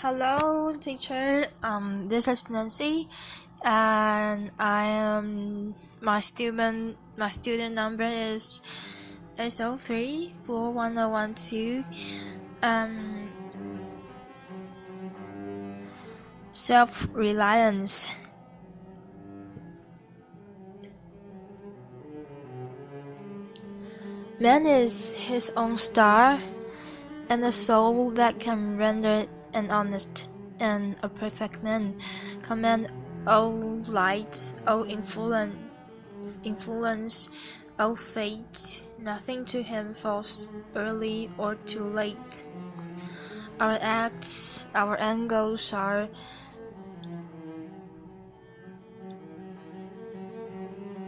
Hello, teacher. This is Nancy, and I am my student. My student number is S034012. Self-Reliance. Man is his own star, and the soul that can render an honest and a perfect man, command all light, all influence, all fate. Nothing to him falls early or too late. Our acts, our angles are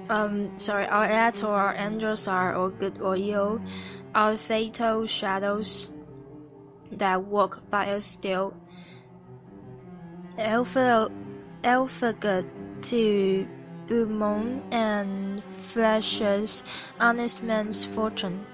our acts or our angels are or good or ill, our fatal shadows that walk by us still. Alphabet to bemoan and flashes honest man's fortune.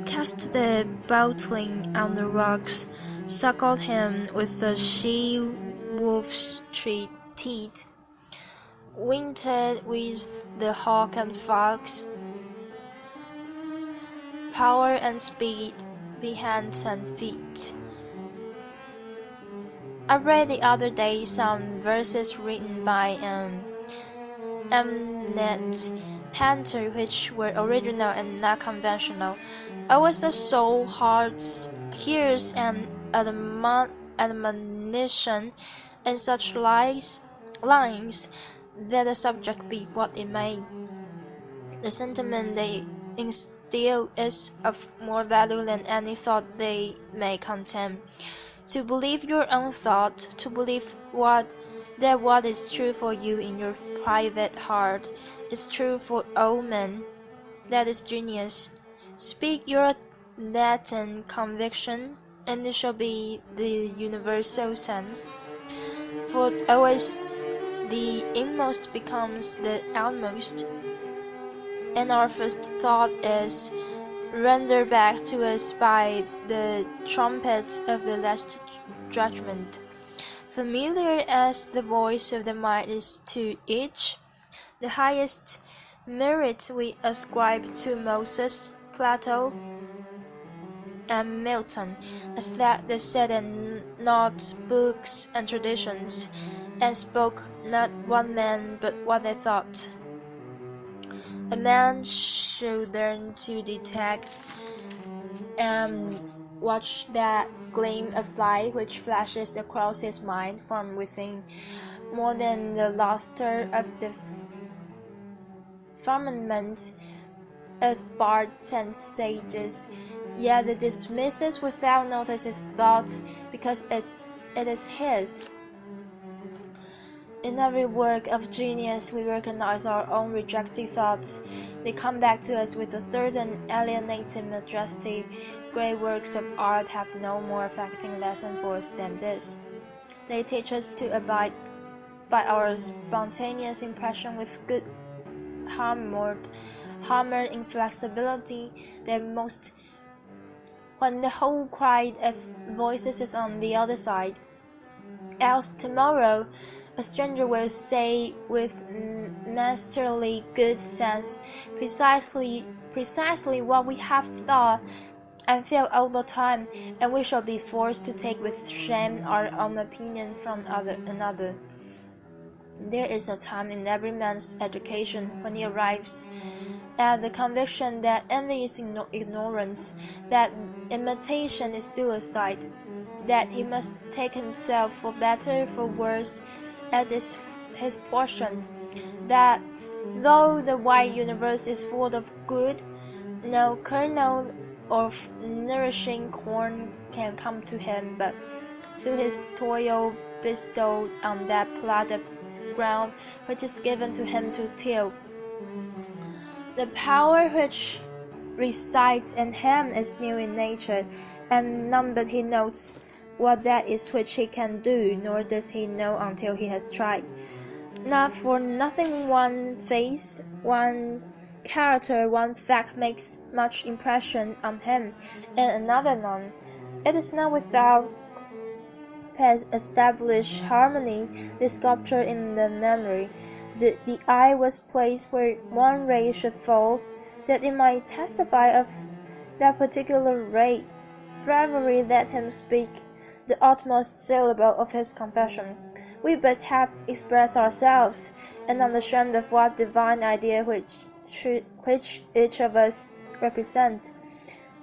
Cast the boutling on the rocks, suckled him with the she-wolf's teeth, wintered with the hawk and fox, power and speed be hands and feet. I read the other day some verses written by eminent painter which were original and not conventional. I was the soul hears an admonition in such lines that the subject be what it may. The sentiment they instill is of more value than any thought they may contain. To believe your own thought, to believe what is true for you in your private heart is true for all men. That is genius. Speak your latent conviction, and it shall be the universal sense. For always the inmost becomes the outmost, and our first thought is rendered back to us by the trumpet of the last judgment. Familiar as the voice of the mind is to each, the highest merit we ascribe to Moses, Plato, and Milton, as that they said in not books and traditions, and spoke not one man but what they thought. A man should learn to detect and watch that gleam of light which flashes across his mind from within, more than the luster of the firmament of bards and sages. Yet it dismisses without notice his thoughts, because it is his. In every work of genius we recognize our own rejected thoughts. They come back to us with a third and alienating majesty. Great works of art have no more affecting lesson for us than this. They teach us to abide by our spontaneous impression with good hammered inflexibility. When the whole cry of voices is on the other side. Else tomorrow a stranger will say with masterly good sense precisely what we have thought and felt all the time, and we shall be forced to take with shame our own opinion from another. There is a time in every man's education when he arrives at the conviction that envy is ignorance, that imitation is suicide, that he must take himself for better, for worse, as his portion, that though the wide universe is full of good, no kernel of nourishing corn can come to him but through his toil bestowed on that plot of ground which is given to him to till. The power which resides in him is new in nature, and none but he knows what that is which he can do, nor does he know until he has tried. Not for nothing one face, one character one fact makes much impression on him, and another none. It is not without established harmony, the sculpture in the memory. The eye was placed where one ray should fall, that it might testify of that particular ray. Bravery let him speak the utmost syllable of his confession. We but have expressed ourselves, and unashamed of what divine idea which each of us represents.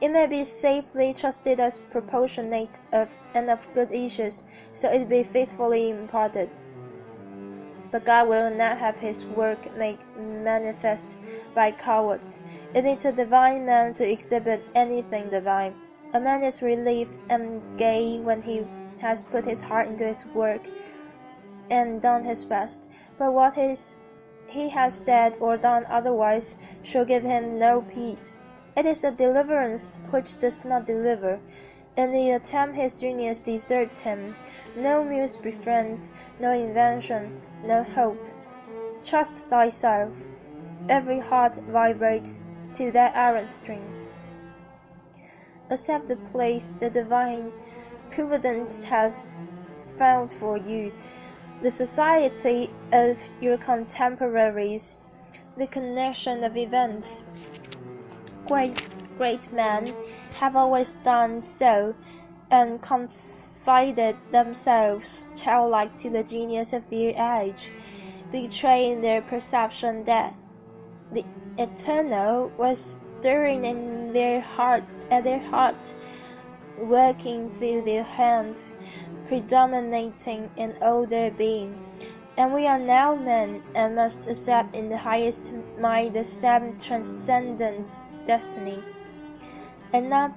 It may be safely trusted as proportionate and of good issues, so it be faithfully imparted. But God will not have his work made manifest by cowards. It needs a divine man to exhibit anything divine. A man is relieved and gay when he has put his heart into his work and done his best, but what he has said or done otherwise shall give him no peace. It is a deliverance which does not deliver. In the attempt his genius deserts him. No muse befriends, no invention, no hope. Trust thyself. Every heart vibrates to that errant string. Accept the place the divine providence has found for you, the society of your contemporaries, the connection of events. Great men have always done so, and confided themselves childlike to the genius of their age, betraying their perception that the eternal was stirring in their heart, working through their hands, predominating in all their being. And we are now men, and must accept in the highest mind the same transcendent destiny, and not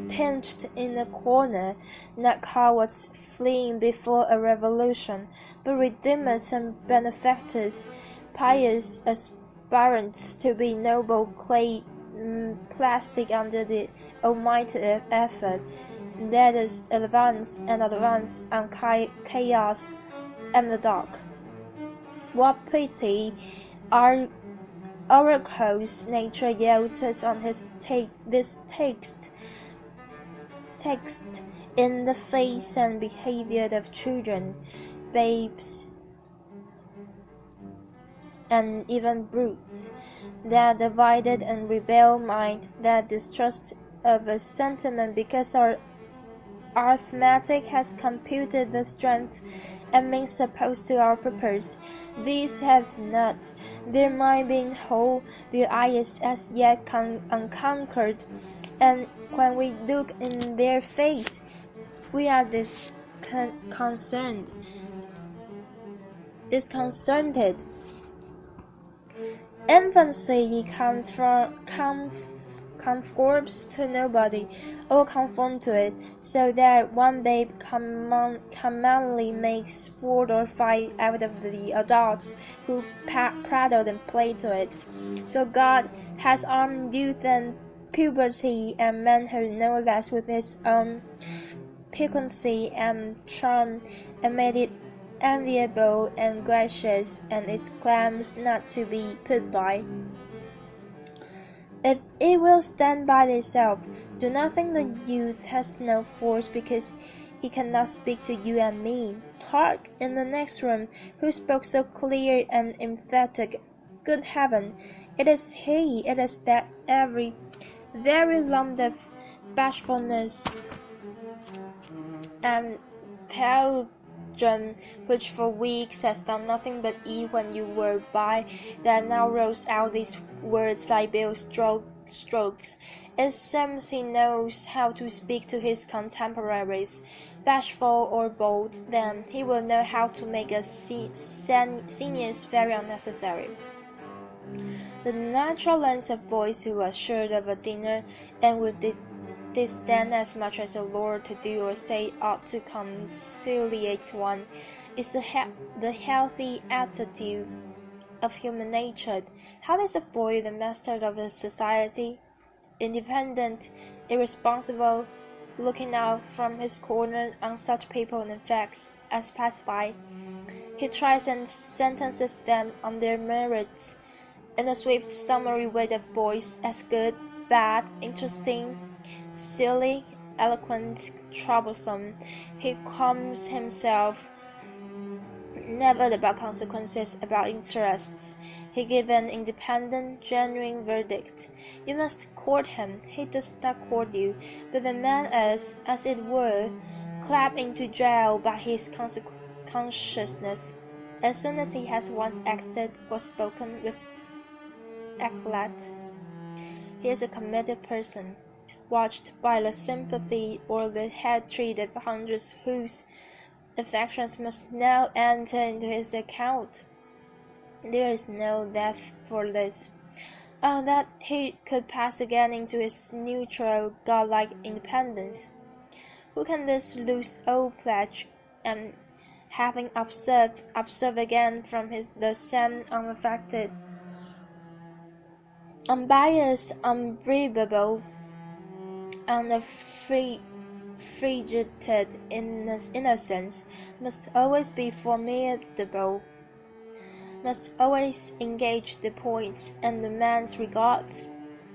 pinched in a corner, not cowards fleeing before a revolution, but redeemers and benefactors, pious aspirants to be noble clay plastic under the almighty effort. Let us advance on chaos and the dark. What pity our oracles nature yields us on this text in the face and behavior of children, babes, and even brutes, that divided and rebel mind, that distrust of a sentiment because our arithmetic has computed the strength and means opposed to our purpose. These have not, their mind being whole, their eye is as yet unconquered, and when we look in their face, we are disconcerted. Infancy conforms to nobody, all conform to it, so that one babe commonly makes 4 or 5 out of the adults who prattle and play to it. So God has armed youth and puberty and manhood no less with his own piquancy and charm, and made it enviable and gracious, and its claims not to be put by. If it will stand by itself, do not think the youth has no force because he cannot speak to you and me. Hark, in the next room, who spoke so clear and emphatic? Good heaven, it is he, it is that very lump of bashfulness and Belgium, which for weeks has done nothing but eat when you were by, that now rolls out these words like bill strokes. It seems he knows how to speak to his contemporaries, bashful or bold, then he will know how to make a seniors very unnecessary. The natural length of boys who are sure of a dinner and would disdain as much as a lord to do or say ought to conciliate one, is the healthy attitude of human nature. How is a boy the master of a society? Independent, irresponsible, looking out from his corner on such people and facts as pass by. He tries and sentences them on their merits, in a swift summary way of voice, as good, bad, interesting, silly, eloquent, troublesome. He calms himself, never about consequences, about interests. He gives an independent, genuine verdict. You must court him. He does not court you, but the man is, as it were, clapped into jail by his consciousness. As soon as he has once acted or spoken with eclat, he is a committed person, watched by the sympathy or the hatred of hundreds whose affections must now enter into his account. There is no death for this. Oh, that he could pass again into his neutral, godlike independence. Who can this lose all pledge, and having observe again from the same unaffected, unbiased, unbreathable, unfrigid innocence, must always be formidable, must always engage the points and the man's regards.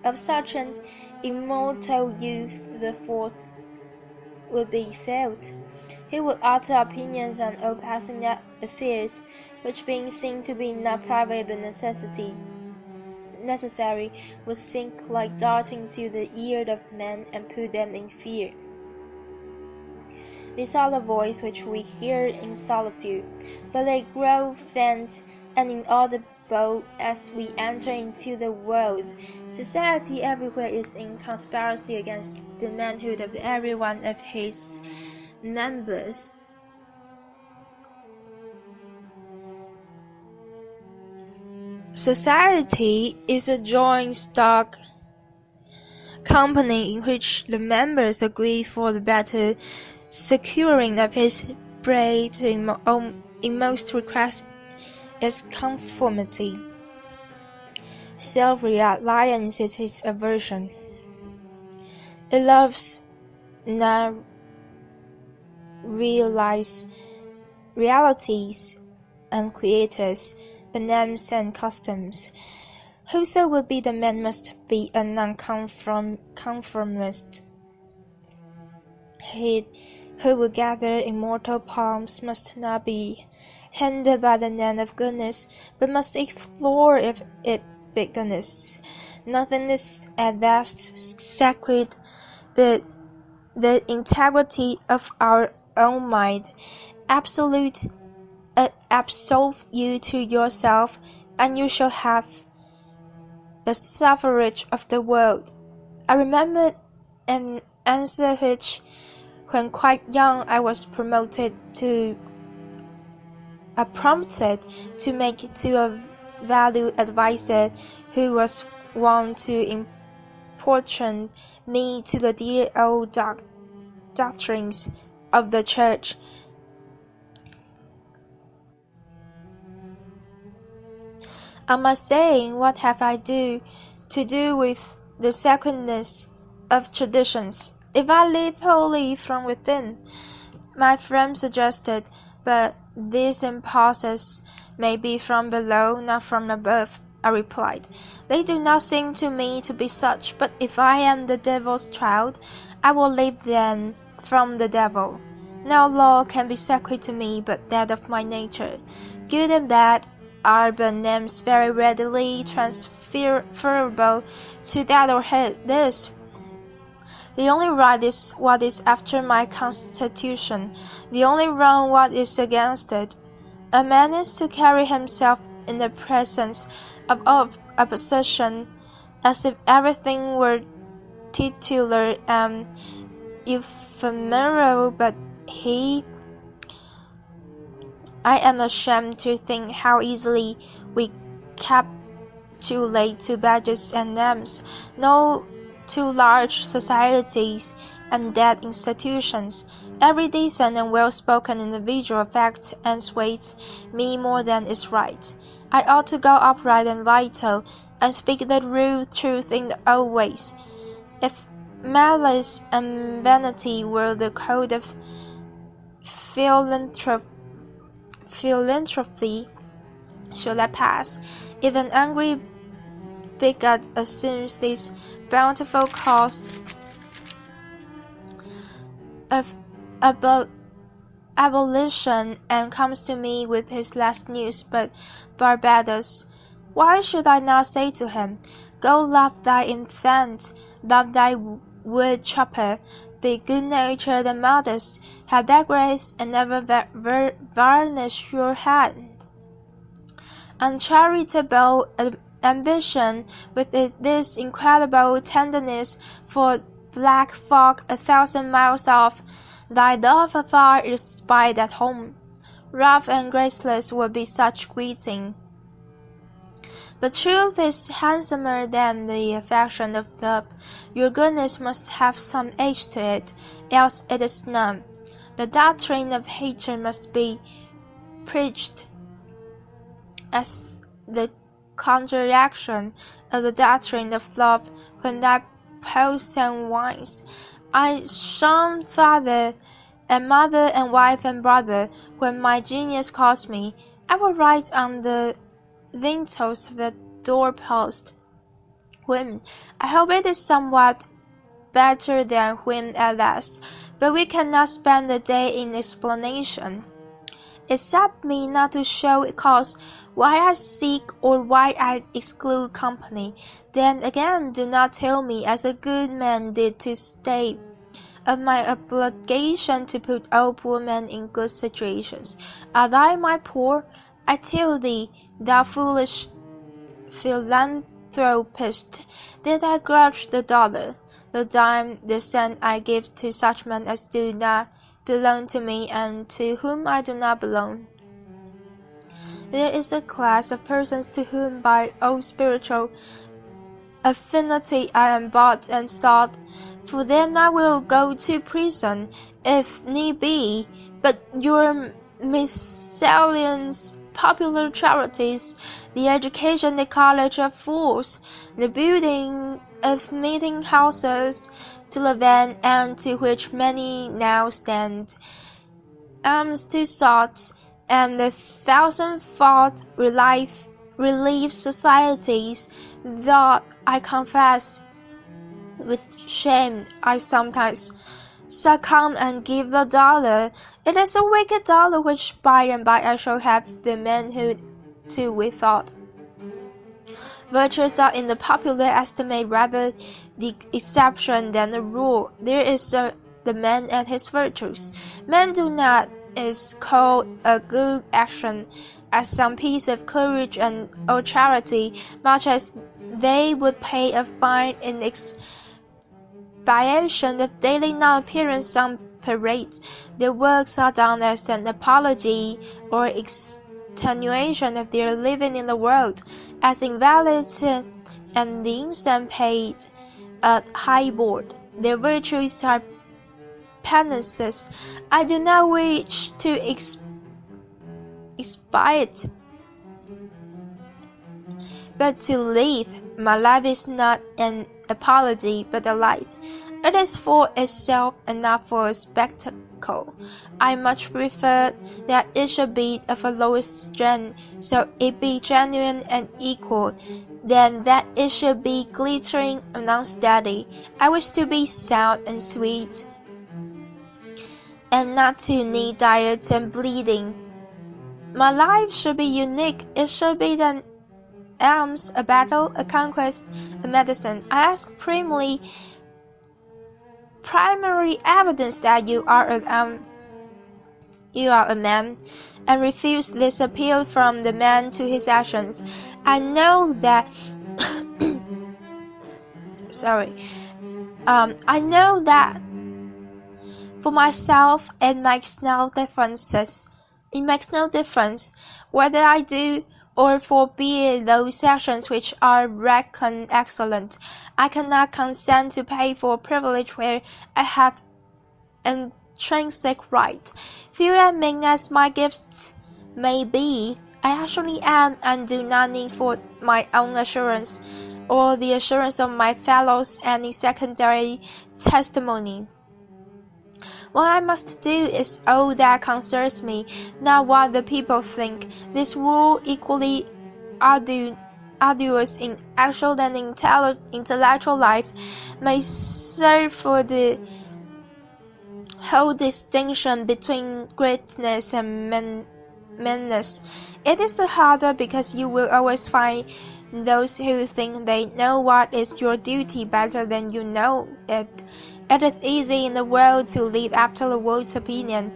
Of such an immortal youth the force would be felt. He would utter opinions on all passing affairs, which being seen to be not private but necessary, would sink like darting to the ear of men and put them in fear. These are the voices which we hear in solitude, but they grow faint and inaudible as we enter into the world. Society everywhere is in conspiracy against the manhood of every one of his members. Society is a joint stock company in which the members agree for the better securing of his bread. In most request is conformity. Self-reliance is its aversion. It loves not realize realities and creators, but names and customs. Whoso would be the man must be a nonconformist. He who would gather immortal palms must not be hindered by the net of goodness, but must explore if it be goodness. Nothing is at best sacred but the integrity of our own mind. Absolute absolve you to yourself, and you shall have the suffrage of the world. I remember an answer which, when quite young, I was prompted to make to a valued adviser who was wont to importune me to the dear old doctrines of the Church. Am I saying, what have I to do with the sacredness of traditions? If I live wholly from within, my friend suggested, but these impulses may be from below, not from above, I replied. They do not seem to me to be such, but if I am the devil's child, I will live then from the devil. No law can be sacred to me but that of my nature. Good and bad are but names very readily transferable to that or this. The only right is what is after my constitution, the only wrong what is against it. A man is to carry himself in the presence of opposition as if everything were titular and ephemeral, but I am ashamed to think how easily we capitulate to badges and names, no to large societies and dead institutions. Every decent and well-spoken individual fact and sways me more than is right. I ought to go upright and vital, and speak the real truth in all ways. If malice and vanity were the code of philanthropy, shall I pass? If an angry bigot assumes this bountiful cause of abolition and comes to me with his last news but Barbados, why should I not say to him, Go love thy infant, love thy wood chopper, be good-natured and modest, have that grace, and never varnish your hand. Uncharitable ambition, with this incredible tenderness for black fog 1,000 miles off, thy love afar is spied at home. Rough and graceless would be such greeting. But truth is handsomer than the affection of love. Your goodness must have some age to it, else it is none. The doctrine of hatred must be preached as the counteraction of the doctrine of love when that pulse and wines. I shun father and mother and wife and brother when my genius calls me. I will write on the lintels of the doorpost, Whim. I hope it is somewhat better than whim at last, but we cannot spend the day in explanation. Accept me not to show cause why I seek or why I exclude company. Then again, do not tell me, as a good man did to stay, of my obligation to put all poor men in good situations. Art thou my poor? I tell thee, thou foolish philanthropist, did I grudge the dollar, the dime, the cent I give to such men as do not belong to me and to whom I do not belong? There is a class of persons to whom by all spiritual affinity I am bought and sought. For them I will go to prison, if need be, but your miscellaneous popular charities, the education, the college of fools, the building of meeting houses, to live in, and to which many now stand, alms to sort, and the thousand-fold relief societies, though I confess with shame I sometimes succumb and give the dollar. It is a wicked dollar which by and by I shall have the manhood to withhold. Virtues are in the popular estimate rather the exception than the rule. There is the man and his virtues. Men do not is called a good action as some piece of courage and or charity, much as they would pay a fine in expiation of daily non-appearance on parade. Their works are done as an apology or extenuation of their living in the world, as invalids and links and paid at high board. Their virtues are penances. I do not wish to expiate, but to live. My life is not an apology, but a life. It is for itself and not for a spectacle. I much prefer that it should be of a lowest strength, so it be genuine and equal, than that it should be glittering and unsteady. I wish to be sound and sweet, and not to need diet and bleeding. My life should be unique. It should be an alms, a battle, a conquest, a medicine. I ask primary evidence that you are a man, and refuse this appeal from the man to his actions. I know that I know that for myself it makes no difference whether I do or forbid those actions which are reckoned excellent. I cannot consent to pay for a privilege where I have intrinsic right. Few and mean as my gifts may be, I actually am and do not need for my own assurance or the assurance of my fellows any secondary testimony. What I must do is all that concerns me, not what the people think. This rule equally arduous in actual and intellectual life, may serve for the whole distinction between greatness and meanness. It is harder because you will always find those who think they know what is your duty better than you know it. It is easy in the world to live after the world's opinion.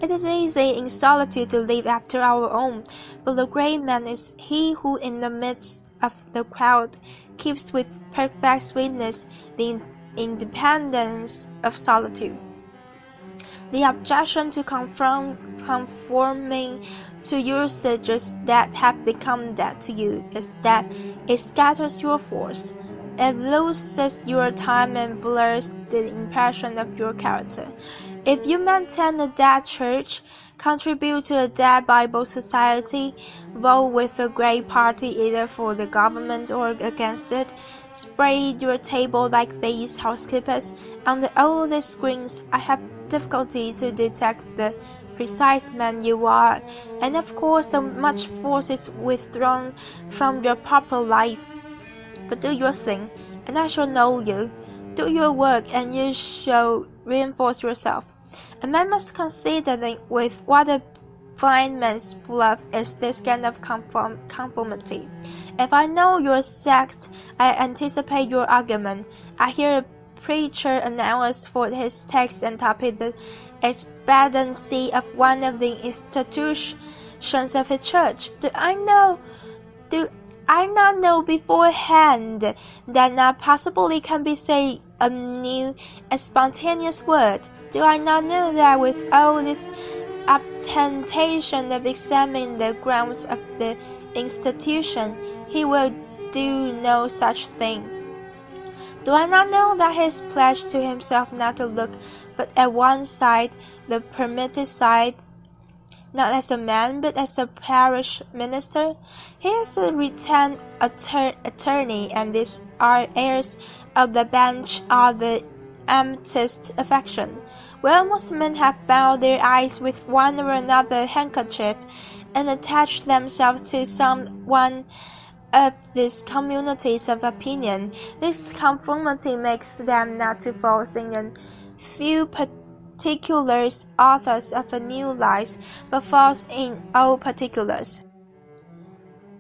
It is easy in solitude to live after our own, but the great man is he who in the midst of the crowd keeps with perfect sweetness the independence of solitude. The objection to conforming to usages that have become dead to you is that it scatters your force. It loses your time and blurs the impression of your character. If you maintain a dead church, contribute to a dead Bible society, vote with the great party either for the government or against it, spread your table like base housekeepers, under all these screens I have difficulty to detect the precise man you are, and of course so much force is withdrawn from your proper life. But do your thing, and I shall know you. Do your work, and you shall reinforce yourself. A man must consider with what a blind man's bluff is this kind of conformity. If I know your sect, I anticipate your argument. I hear a preacher announce for his text and topic the expediency of one of the institutions of his church. Do I not know beforehand that not possibly can be said a new and spontaneous word? Do I not know that with all this ostentation of examining the grounds of the institution, he will do no such thing? Do I not know that he is pledged to himself not to look but at one side, the permitted side, not as a man, but as a parish minister? He is a retained attorney, and these heirs of the bench are the emptiest affection. Well, most men have bound their eyes with one or another handkerchief, and attached themselves to some one of these communities of opinion. This conformity makes them not too false in a few particulars, authors of a new lies, but false in all particulars.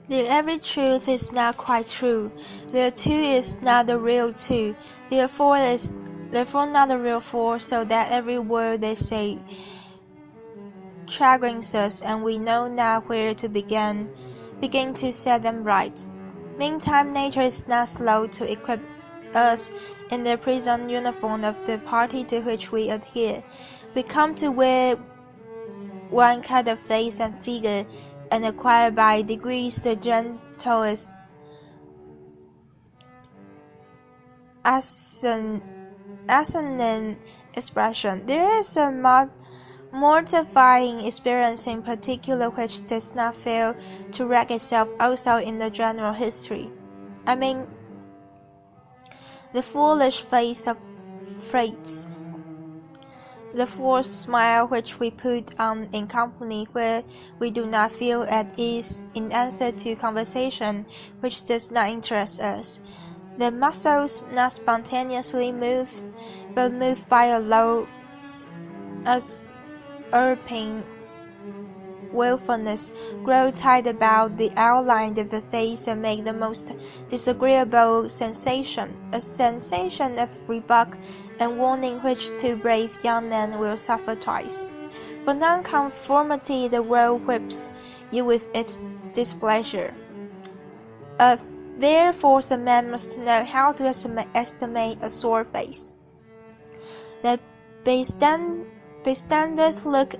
Their every truth is not quite true. Their two is not the real two. Therefore not the real four, so that every word they say chaggrines us, and we know not where to begin to set them right. Meantime, nature is not slow to equip us in the prison uniform of the party to which we adhere. We come to wear one kind of face and figure, and acquire by degrees the gentlest assonant expression. There is a mortifying experience in particular which does not fail to wreck itself also in the general history. I mean, the foolish face of frights, the forced smile which we put on in company where we do not feel at ease in answer to conversation which does not interest us, the muscles not spontaneously moved, but moved by a low, usurping willfulness, grow tight about the outline of the face and make the most disagreeable sensation, a sensation of rebuke and warning which two brave young men will suffer twice. For nonconformity the world whips you with its displeasure. Therefore a man must know how to estimate a sore face. The bystanders look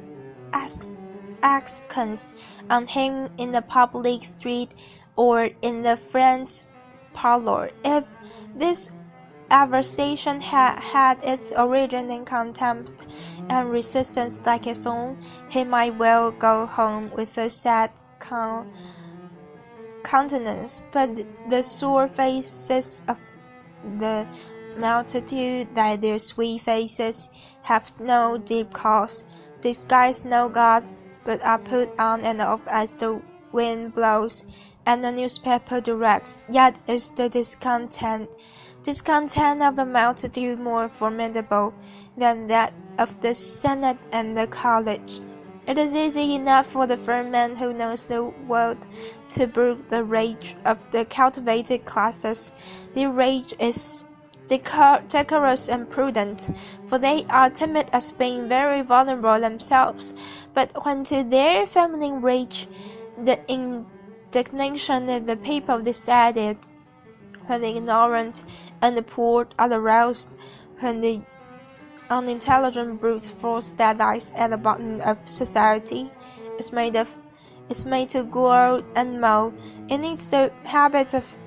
askance on him in the public street or in the friend's parlor. If this aversion had its origin in contempt and resistance like his own, he might well go home with a sad countenance. But the sore faces of the multitude, that their sweet faces have no deep cause, disguise no God, but are put on and off as the wind blows, and the newspaper directs, yet is the discontent of the multitude more formidable than that of the Senate and the college. It is easy enough for the firm man who knows the world to brook the rage of the cultivated classes. Their rage is decorous and prudent, for they are timid as being very vulnerable themselves. But when to their feminine rage the indignation of the people decided, when the ignorant and the poor are aroused, when the unintelligent brute force that lies at the bottom of society is made to grow and mold. It needs the habit of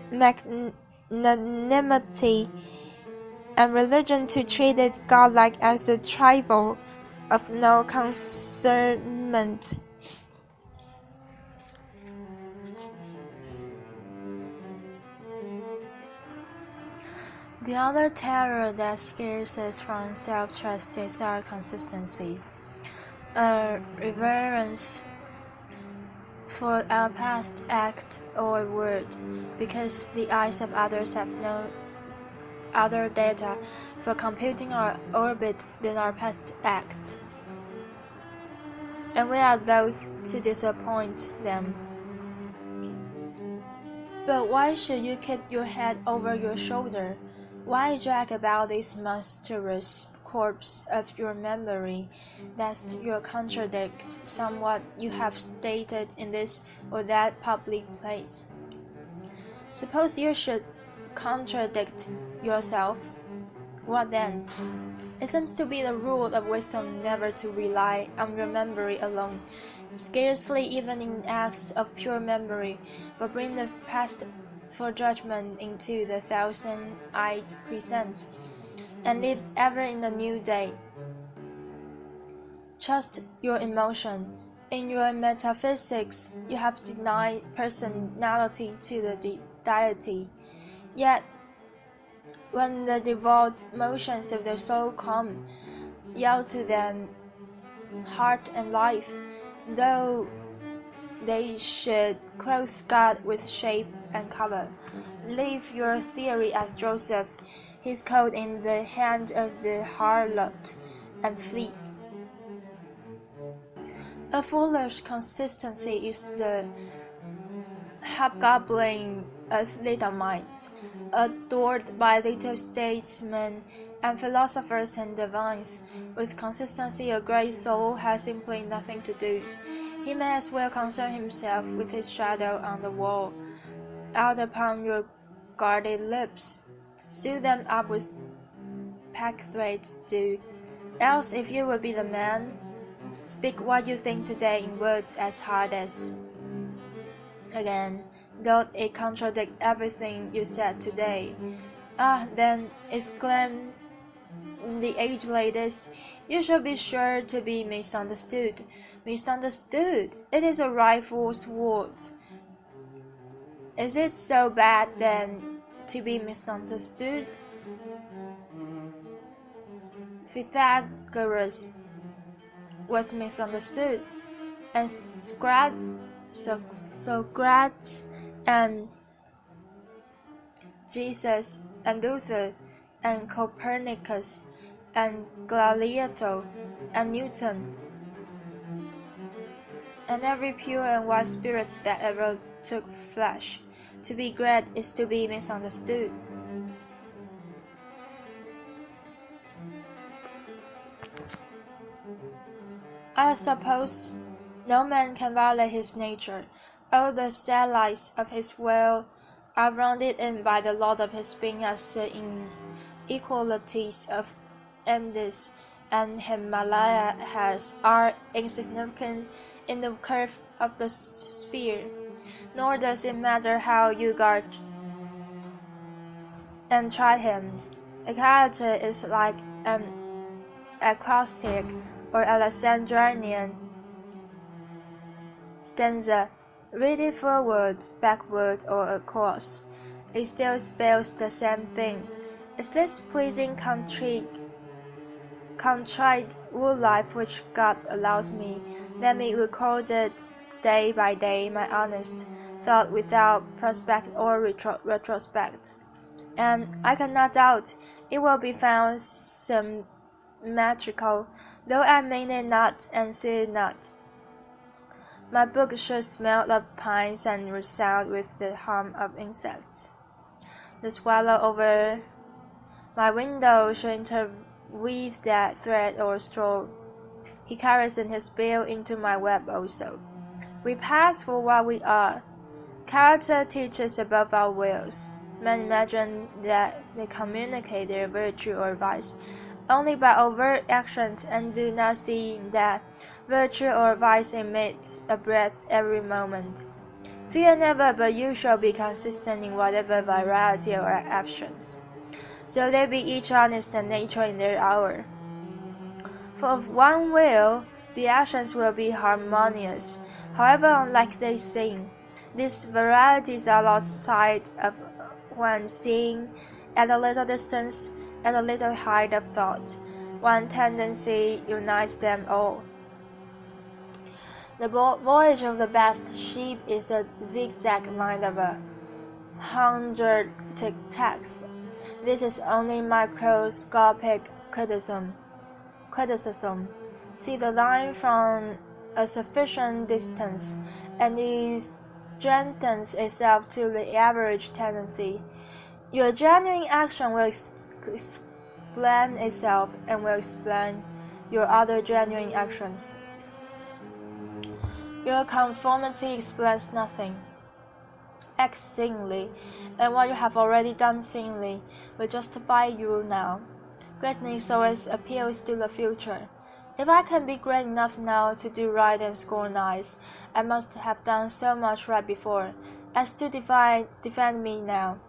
magnanimity and religion to treat it godlike as a trifle of no concernment. The other terror that scares us from self-trust is our consistency, a reverence for our past act or word, because the eyes of others have no other data for computing our orbit than our past acts, and we are loath to disappoint them. But why should you keep your head over your shoulder? Why drag about this monstrous corpse of your memory, lest you contradict somewhat you have stated in this or that public place? Suppose you should contradict yourself. What then? It seems to be the rule of wisdom never to rely on your memory alone, scarcely even in acts of pure memory, but bring the past for judgment into the thousand-eyed present, and live ever in the new day. Trust your emotion. In your metaphysics, you have denied personality to the deity. Yet, when the devout motions of the soul come, yield to them heart and life, though they should clothe God with shape and color. Leave your theory as Joseph, his coat in the hand of the harlot, and flee. A foolish consistency is the hobgoblin of little minds, adored by little statesmen and philosophers and divines. With consistency, a great soul has simply nothing to do. He may as well concern himself with his shadow on the wall. Out upon your guarded lips, seal them up with packthread dew. Else, if you will be the man, speak what you think today in words as hard as. Again, though it contradict everything you said today. Ah, then, exclaimed the aged ladies, you shall be sure to be misunderstood. Misunderstood? It is a rifle's word. Is it so bad, then, to be misunderstood? Pythagoras was misunderstood, and Socrates and Jesus and Luther and Copernicus and Galileo and Newton and every pure and wise spirit that ever took flesh. To be great is to be misunderstood. I suppose no man can violate his nature. All the satellites of his will are rounded in by the lot of his being, as the inequalities of Andes and Himalaya are insignificant in the curve of the sphere. Nor does it matter how you guard and try him. A character is like an acrostic or Alexandrian stanza. Read it forward, backward, or across. It still spells the same thing. Is this pleasing contrite wood life which God allows me? Let me record it day by day, my honest, thought without prospect or retrospect, and I cannot doubt it will be found symmetrical, though I mean it not and see it not. My book should smell of pines and resound with the hum of insects. The swallow over my window should interweave that thread or straw. He carries in his bill into my web also. We pass for what we are. Character teaches above our wills. Men imagine that they communicate their virtue or vice only by overt actions and do not see that virtue or vice emits a breath every moment. Fear never, but you shall be consistent in whatever variety of actions. So they be each honest and nature in their hour. For of one will, the actions will be harmonious, however unlike they seem. These varieties are lost sight of when seeing at a little distance, at a little height of thought. One tendency unites them all. The voyage of the best ship is a zigzag line of 100 tic-tacs. This is only microscopic criticism. See the line from a sufficient distance, and it strengthens itself to the average tendency. Your genuine action will explain itself and will explain your other genuine actions. Your conformity explains nothing. Act singly, and what you have already done singly will justify you now. Greatness always appeals to the future. If I can be great enough now to do right and scorn nice, I must have done so much right before, as to defend me now.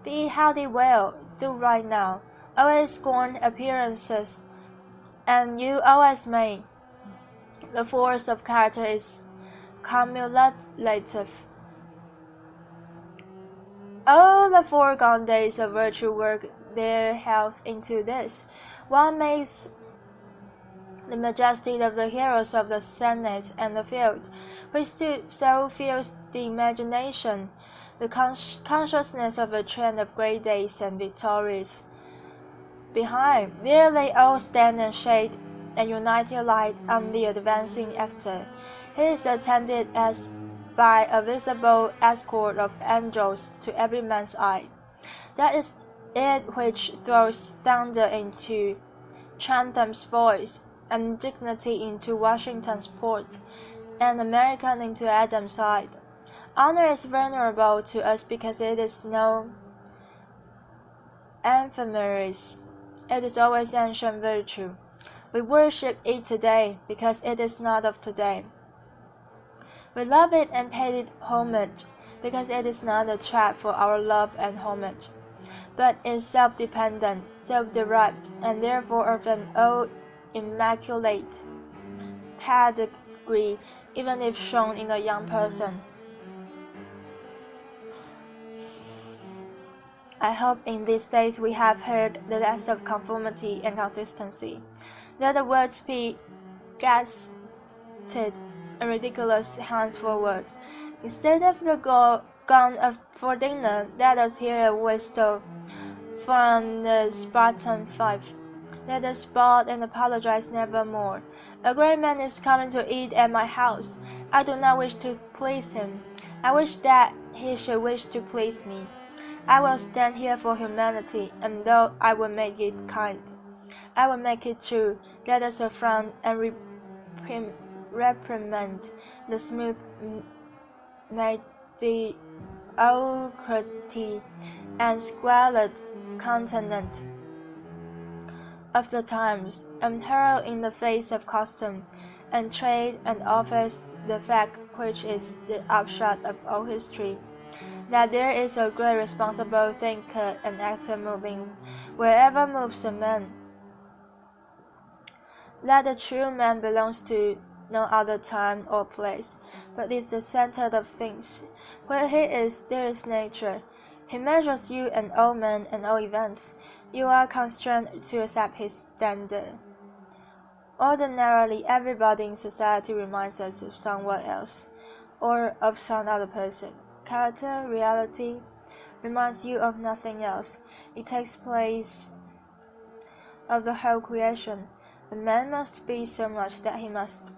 Be it how they will, do right now. Always scorn appearances, and you always may. The force of character is cumulative. All the foregone days of virtue work their health into this. One makes the majesty of the heroes of the Senate and the field, which so fills the imagination, the consciousness of a train of great days and victories. Behind, there they all stand and shade and united light on the advancing actor. He is attended as by a visible escort of angels to every man's eye. That is it which throws thunder into Chatham's voice, and dignity into Washington's port, and American into Adam's side. Honor is vulnerable to us because it is no ephemeris. It is always ancient virtue. We worship it today because it is not of today. We love it and pay it homage because it is not a trap for our love and homage, but is self-dependent, self-derived, and therefore of an old immaculate pedigree, even if shown in a young person. I hope in these days we have heard the less of conformity and consistency. Let the words be gasted and ridiculous henceforward. Instead of the gone for dinner, let us hear a whistle from the Spartan 5. Let us spot and apologize nevermore. A great man is coming to eat at my house. I do not wish to please him. I wish that he should wish to please me. I will stand here for humanity, and though I will make it kind, I will make it true. Let us affront and reprimand the smooth mediocrity and squalid continent of the times, and hurl in the face of custom and trade and office the fact which is the upshot of all history, that there is a great responsible thinker and actor moving wherever moves a man. That the true man belongs to no other time or place, but is the center of things. Where he is, there is nature. He measures you and all men and all events. You are constrained to accept his standard. Ordinarily, everybody in society reminds us of someone else, or of some other person. character, reality, reminds you of nothing else. It takes place of the whole creation. The man must be so much that he must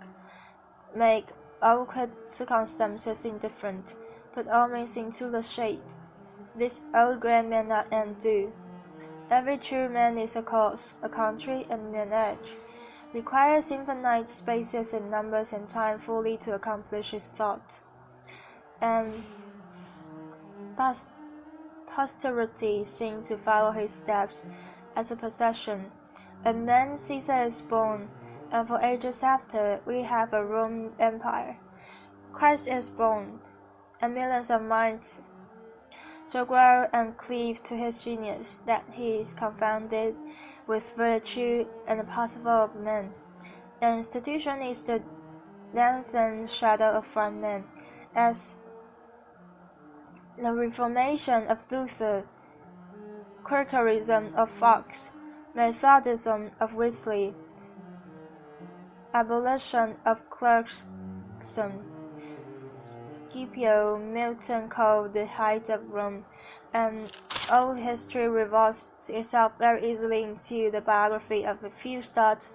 make awkward circumstances indifferent, put all means into the shade. This old great man not undo. Every true man is a cause, a country, and an age. Requires infinite spaces and numbers and time fully to accomplish his thought. And posterity seem to follow his steps as a possession. A man Caesar is born, and for ages after we have a Roman Empire. Christ is born, and millions of minds so grow and cleave to his genius that he is confounded with virtue and the possible of men. An institution is the lengthened shadow of one man, as the Reformation of Luther, Quakerism of Fox, Methodism of Wesley, abolition of Clarkson, Scipio, Milton called the height of Rome, and all history revolves itself very easily into the biography of a few stout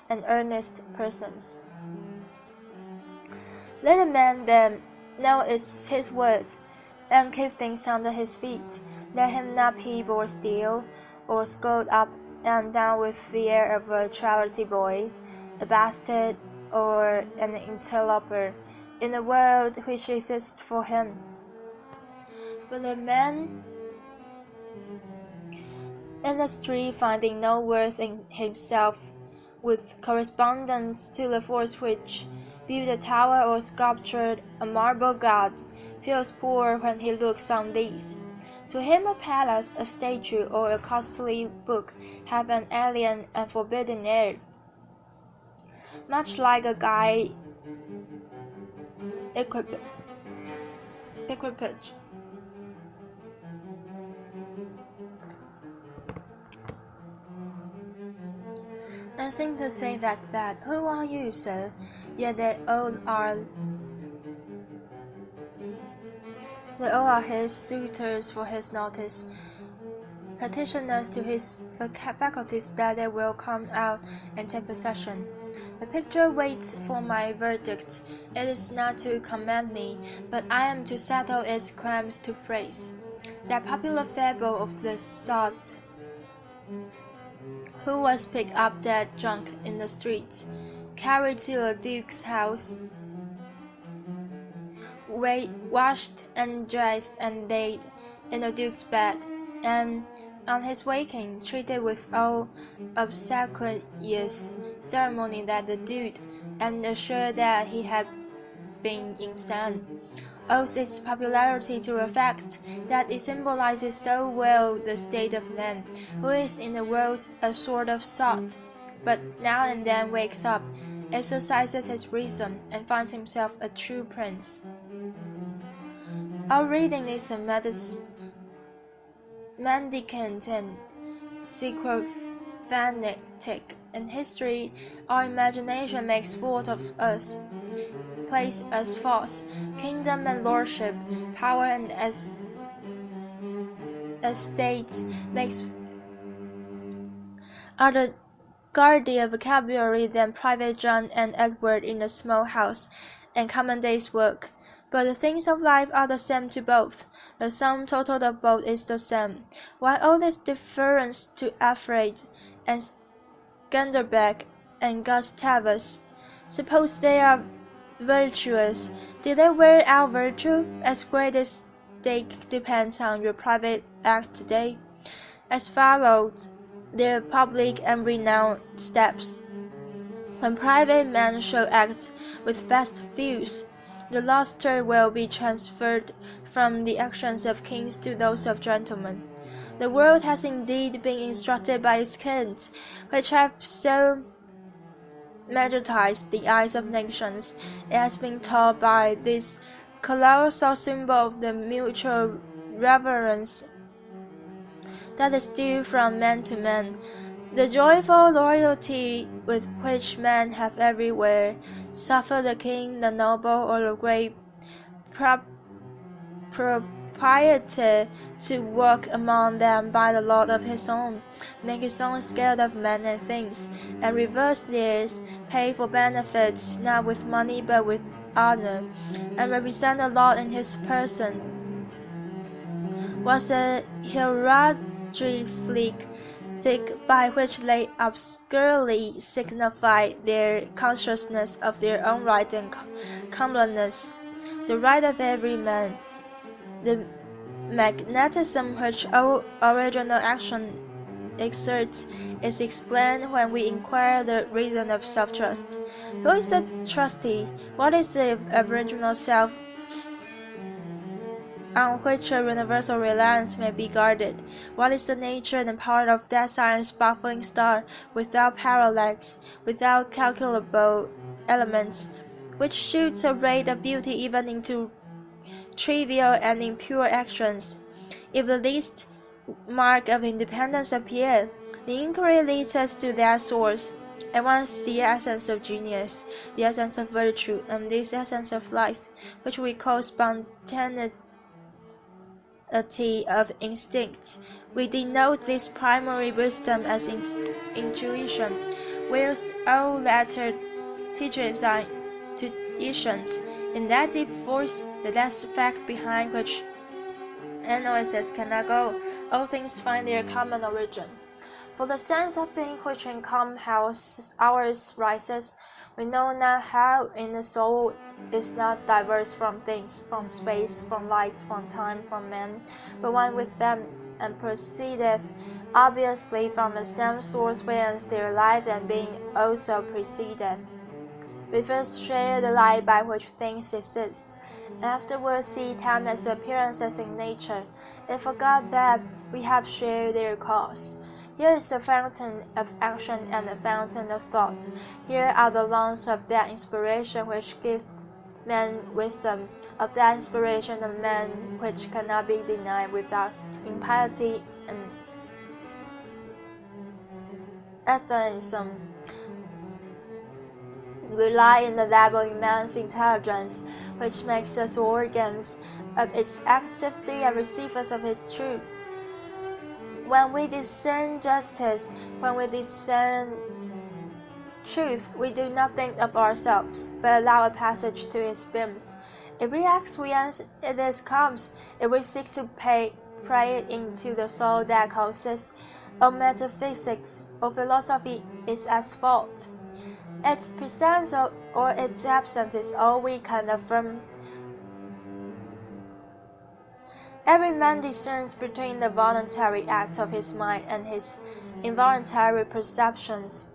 and earnest persons. Let a man then know his worth, and keep things under his feet. Let him not peep or steal, or scold up and down with the air of a charity boy, a bastard, or an interloper, in a world which exists for him. But a man in the street, finding no worth in himself, with correspondence to the force which built a tower or sculptured a marble god, feels poor when he looks on these. To him a palace, a statue, or a costly book have an alien and forbidden air, much like a gay equipage. I seem to say that, who are you, sir? Yet they all are his suitors for his notice, petitioners to his faculties that they will come out and take possession. The picture waits for my verdict. It is not to command me, but I am to settle its claims to praise. That popular fable of the sot who was picked up dead drunk in the streets, carried to the Duke's house, washed and dressed and laid in the Duke's bed, and on his waking treated with all obsequious ceremony that the Duke, and assured that he had been insane, owes its popularity to the fact that it symbolizes so well the state of man, who is in the world a sort of sot, but now and then wakes up, exercises his reason, and finds himself a true prince. Our reading is a mendicant and sycophantic. In history, our imagination makes sport of us, place us false, kingdom and lordship, power and estate are the guardian vocabulary than Private John and Edward in the small house, and common day's work. But the things of life are the same to both. The sum total of both is the same. Why all this difference to Alfred and Skanderbeg and Gustavus? Suppose they are virtuous. Did they wear out virtue? As great as stake depends on your private act today, as followed their public and renowned steps. When private men shall act with best views, the lustre will be transferred from the actions of kings to those of gentlemen. The world has indeed been instructed by its kings, which have so magnetized the eyes of nations. It has been taught by this colossal symbol of the mutual reverence that is due from man to man, the joyful loyalty with which men have everywhere suffered the king, the noble, or the great proprietor to walk among them by the law of his own, make his own scale of men and things, and reverse theirs, pay for benefits not with money but with honor, and represent the law in his person, was a hieroglyphic by which they obscurely signify their consciousness of their own right and comeliness, the right of every man. The magnetism which all original action exerts is explained when we inquire the reason of self-trust. Who is the trustee? What is the original self on which a universal reliance may be guarded? What is the nature and power of that silent sparkling star, without parallax, without calculable elements, which shoots a ray of beauty even into trivial and impure actions? If the least mark of independence appear, the inquiry leads us to that source, at once the essence of genius, the essence of virtue, and this essence of life, which we call spontaneity of instinct. We denote this primary wisdom as intuition, whilst all latter teachings are intuitions. In that deep voice, the last fact behind which analysis cannot go, all things find their common origin. For the sense of being which in common ours rises, we know not how in the soul is not diverse from things, from space, from light, from time, from men, but one with them, and proceedeth obviously from the same source whence their life and being also proceedeth. We first share the light by which things exist, and afterwards see time as appearances in nature, and forgot that we have shared their cause. Here is a fountain of action and a fountain of thought. Here are the lungs of that inspiration which give man wisdom, of that inspiration of man which cannot be denied without impiety and atheism. We lie in the lab of immense intelligence, which makes us organs of its activity and receivers of its truths. When we discern justice, when we discern truth, we do not think of ourselves, but allow a passage to its beams. If we ask whence this comes, if we seek to pray it into the soul that consists of metaphysics or philosophy, is as fault. Its presence or its absence is all we can affirm. Every man discerns between the voluntary acts of his mind and his involuntary perceptions,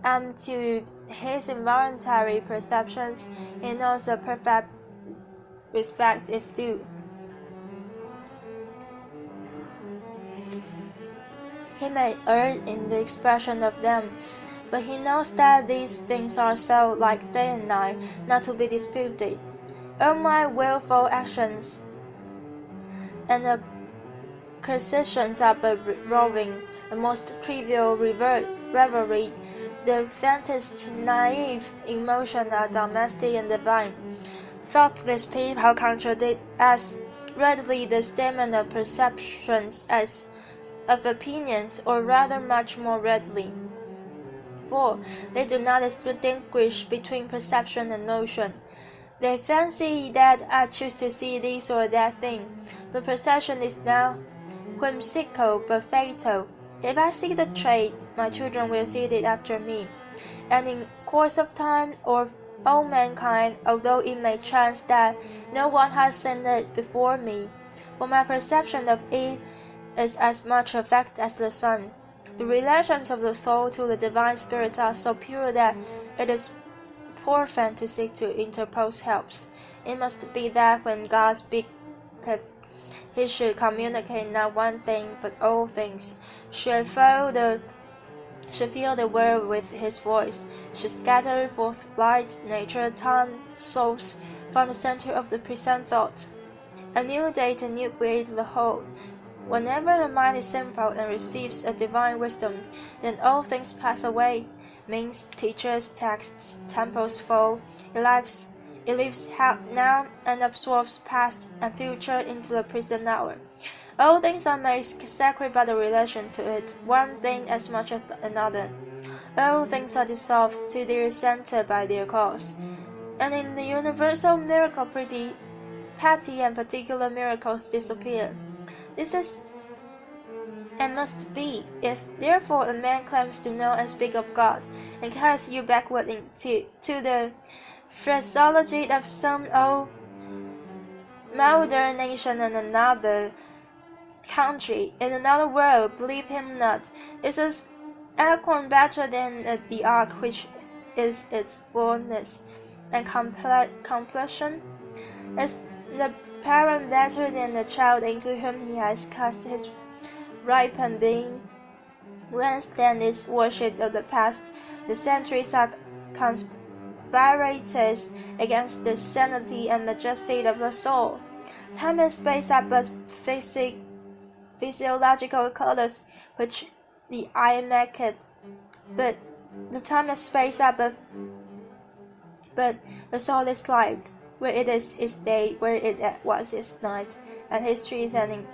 and to his involuntary perceptions he knows a perfect respect is due. He may err in the expression of them, but he knows that these things are so like day and night, not to be disputed. All my willful actions and acquisitions are but roving, the most trivial revelry, the faintest naive emotion are domestic and divine. Thoughtless people contradict as readily the statement of perceptions as of opinions, or rather much more readily. For they do not distinguish between perception and notion. They fancy that I choose to see this or that thing, but perception is now whimsical but fatal. If I see the trait, my children will see it after me, and in course of time, or all mankind, although it may chance that no one has seen it before me, for my perception of it is as much a fact as the sun. The relations of the soul to the divine spirit are so pure that it is profane to seek to interpose helps. It must be that when God speaketh, he should communicate not one thing but all things, should fill the world with his voice, should scatter forth light, nature, time, souls from the center of the present thought. A new date and new create the whole. Whenever the mind is simple and receives a divine wisdom, then all things pass away. Means, teachers, texts, temples fall, It lives now and absorbs past and future into the present hour. All things are made sacred by the relation to it, one thing as much as another. All things are dissolved to their center by their cause. And in the universal miracle, petty and particular miracles disappear. This is and must be. If therefore a man claims to know and speak of God, and carries you backward to the phraseology of some old modern nation in another country, in another world, believe him not. Is an acorn better than the ark which is its fullness and completion? Is the parent better than the child into whom he has cast his ripened being? Whence then is worship of the past? The centuries are conspirators against the sanity and majesty of the soul. Time and space are but physiological colors which the eye maketh, but the time and space are but the soul is light. Where it is day, where it was is night, and history is an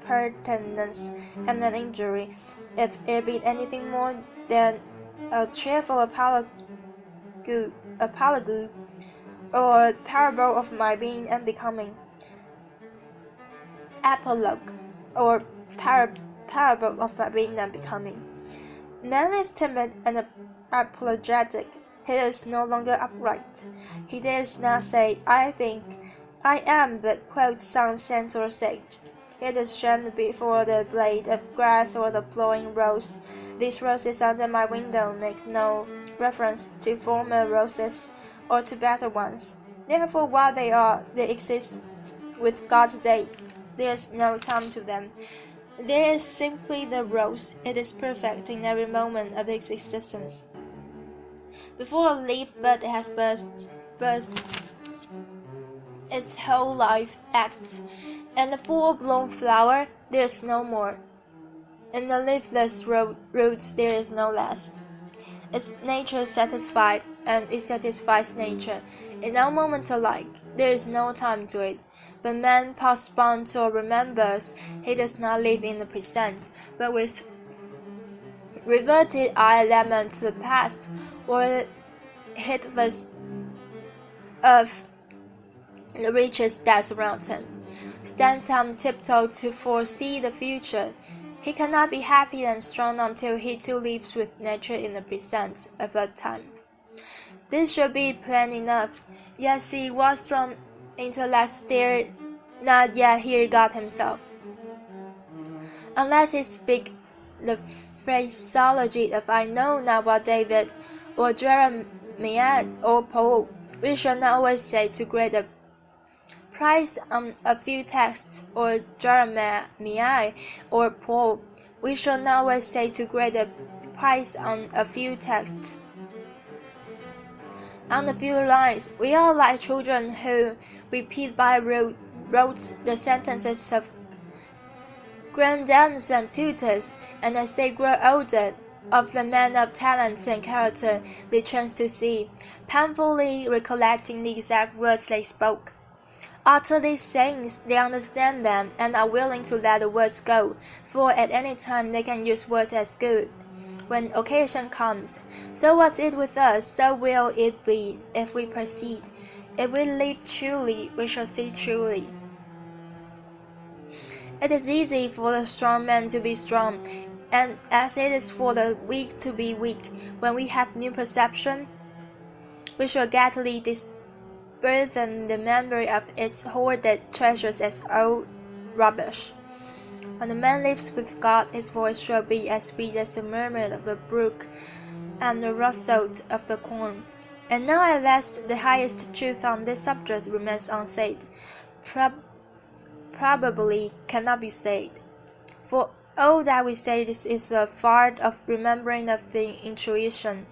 impertinence and an injury, if it be anything more than a cheerful apologue or parable of my being and becoming. Apologue or parable of my being and becoming. Man is timid and apologetic. He is no longer upright. He dares not say, I think, I am, but quotes some censor sage. It is shamed before the blade of grass or the blowing rose. These roses under my window make no reference to former roses or to better ones. Therefore, while they exist with God today, there is no time to them. There is simply the rose. It is perfect in every moment of its existence. Before a leaf bud has burst, its whole life acts, and the full-blown flower there is no more. In the leafless roots there is no less. Its nature satisfied, and it satisfies nature. In all moments alike, there is no time to it. But man postpones or remembers. He does not live in the present, but with reverted eye laments the past, or heedless of the riches that surround him, stands on tiptoe to foresee the future. He cannot be happy and strong until he too lives with nature in the present of a time. This should be plain enough, yet see what strong intellects dare not yet hear God himself. Unless he speak the phraseology of I know not what David or Jeremiah or Paul, we shall not always say to grade a price on a few texts, or Jeremiah or Paul, we shall not always say to grade a price on a few texts. On a few lines, we are like children who repeat by rote the sentences of grandams and tutors, and as they grow older, of the men of talents and character they chance to see, painfully recollecting the exact words they spoke. Utter these sayings, they understand them, and are willing to let the words go, for at any time they can use words as good, when occasion comes. So was it with us, so will it be, if we proceed. If we live truly, we shall see truly. It is easy for the strong man to be strong, and as it is for the weak to be weak. When we have new perception, we shall gladly disburden the memory of its hoarded treasures as old rubbish. When a man lives with God, his voice shall be as sweet as the murmur of the brook and the rustle of the corn. And now at last the highest truth on this subject remains unsaid, probably cannot be said. For all that we say is a fart of remembering of the intuition.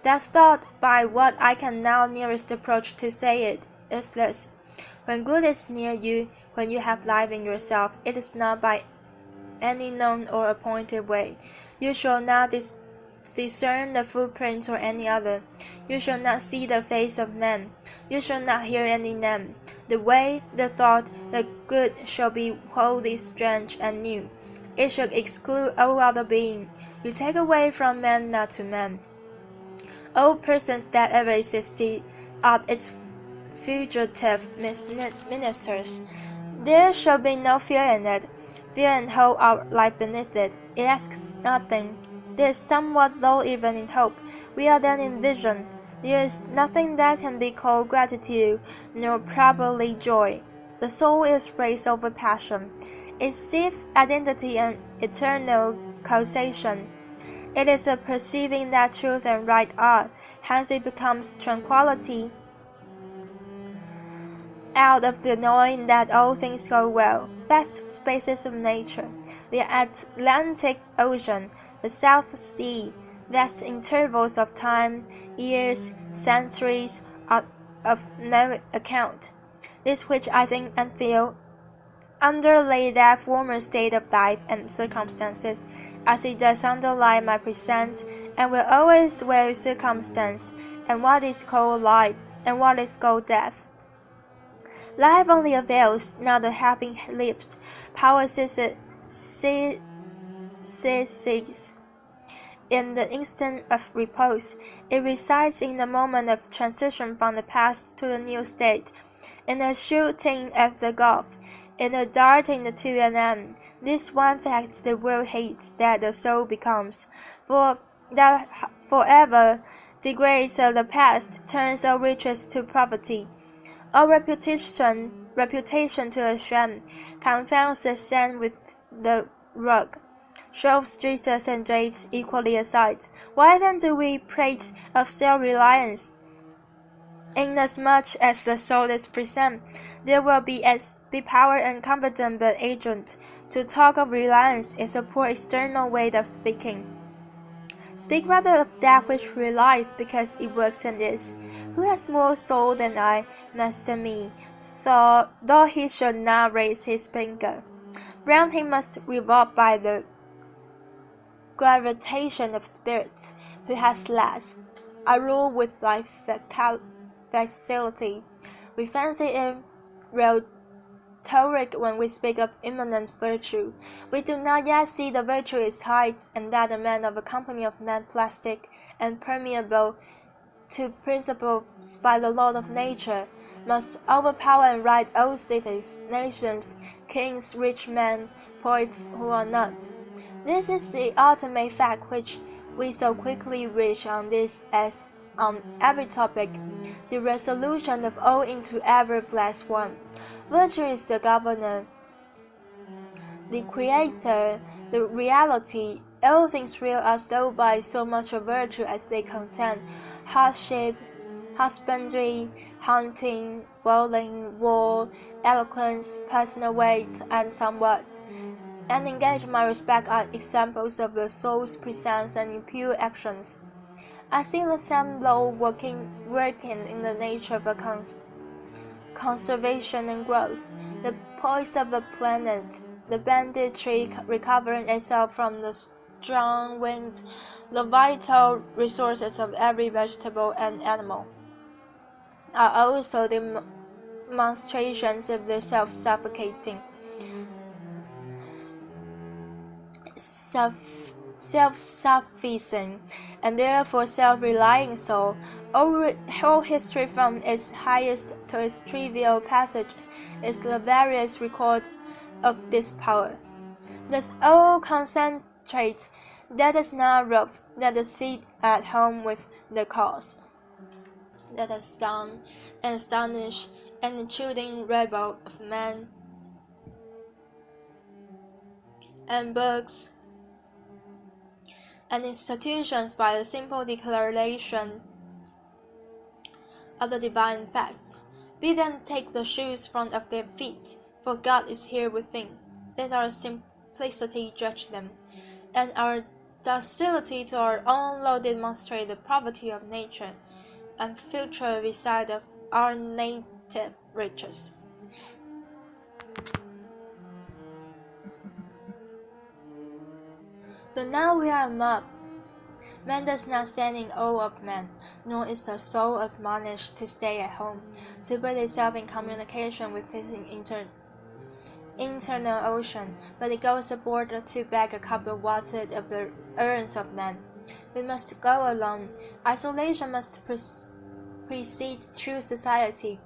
That thought by what I can now nearest approach to say it is this: when good is near you, when you have life in yourself, it is not by any known or appointed way. You shall not discern the footprints or any other. You shall not see the face of man. You shall not hear any name. The way, the thought, the good shall be wholly strange and new. It shall exclude all other being. You take away from man not to man. All persons that ever existed are its fugitive ministers. There shall be no fear in it. Fear and hope are like beneath it. It asks nothing. There is somewhat low even in hope. We are then in vision. There is nothing that can be called gratitude, nor properly joy. The soul is raised over passion. It sees identity and eternal causation. It is a perceiving that truth and right are, hence it becomes tranquility out of the knowing that all things go well. Vast spaces of nature, the Atlantic Ocean, the South Sea, vast intervals of time, years, centuries, are of no account. This which I think and feel underlay that former state of life and circumstances, as it does underlie my present, and will always wear circumstance, and what is called life, and what is called death. Life only avails, now the having lived. Power ceases in the instant of repose. It resides in the moment of transition from the past to the new state, in the shooting of the gulf, in the darting to an end. This one fact the world hates, that the soul becomes, for that forever degrades the past, turns all riches to poverty. Our reputation to a sham, confounds the sand with the rug, shoves Jesus and jades equally aside. Why then do we prate of self-reliance? Inasmuch as the soul is present, there will be power and confident but agent. To talk of reliance is a poor external way of speaking. Speak rather of that which relies because it works in this. Who has more soul than I, master me, though he should not raise his finger? Round him must revolve by the gravitation of spirits. Who has less? I rule with thy facility. We fancy it rhetoric when we speak of immanent virtue. We do not yet see the virtue is height, and that the man of a company of men plastic and permeable to principles by the law of nature must overpower and ride all cities, nations, kings, rich men, poets who are not. This is the ultimate fact which we so quickly reach on this as on every topic, the resolution of all into ever blessed one. Virtue is the governor, the creator, the reality. All things real are so by so much of virtue as they contain hardship, husbandry, hunting, bowling, war, eloquence, personal weight, and somewhat. And engage my respect are examples of the soul's presence and impure actions. I see the same law working in the nature of a conservation and growth. The poise of the planet, the banded tree recovering itself from the strong wind, the vital resources of every vegetable and animal, are also demonstrations of the self-suffocating, self-sufficing, and therefore self-relying soul. Whole history from its highest to its trivial passage is the various record of this power. Thus all concentrates, that is not rough, that is sit at home with the cause, that is stunned and astonished and intruding rebel of men and books and institutions by a simple declaration of the divine facts. Bid them take the shoes from off their feet, for God is here within. Let our simplicity judge them, and our docility to our own law demonstrate the poverty of nature and future reside of our native riches. But now we are a mob. Man does not stand in awe of man, nor is the soul admonished to stay at home, to put itself in communication with his internal ocean, but it goes aboard to beg a cup of water of the urns of men. We must go alone. Isolation must precede true society.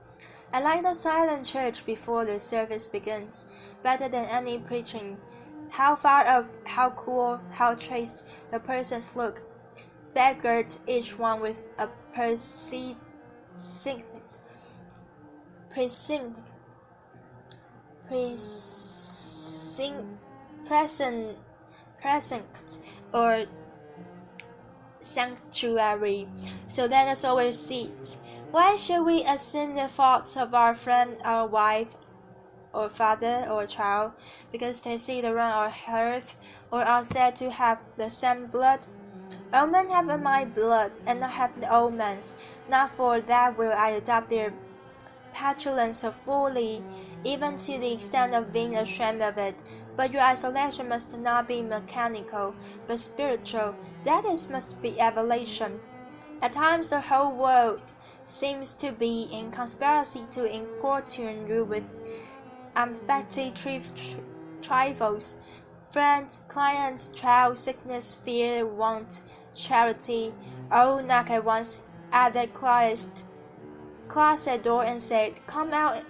I like the silent church before the service begins, better than any preaching. How far off, how cool, how chaste the persons look, beggared each one with a precinct or sanctuary. So let us always sit. Why should we assume the faults of our friend, our wife, or father, or child, because they sit around our hearth, or are said to have the same blood? All men have my blood, and I have the old man's. Not for that will I adopt their petulance fully, even to the extent of being ashamed of it. But your isolation must not be mechanical, but spiritual. That is, must be evolution. At times the whole world seems to be in conspiracy to importune you with empty trifles. Friend, client, child, sickness, fear, want, charity, all knock at once at the closet door and said, Come out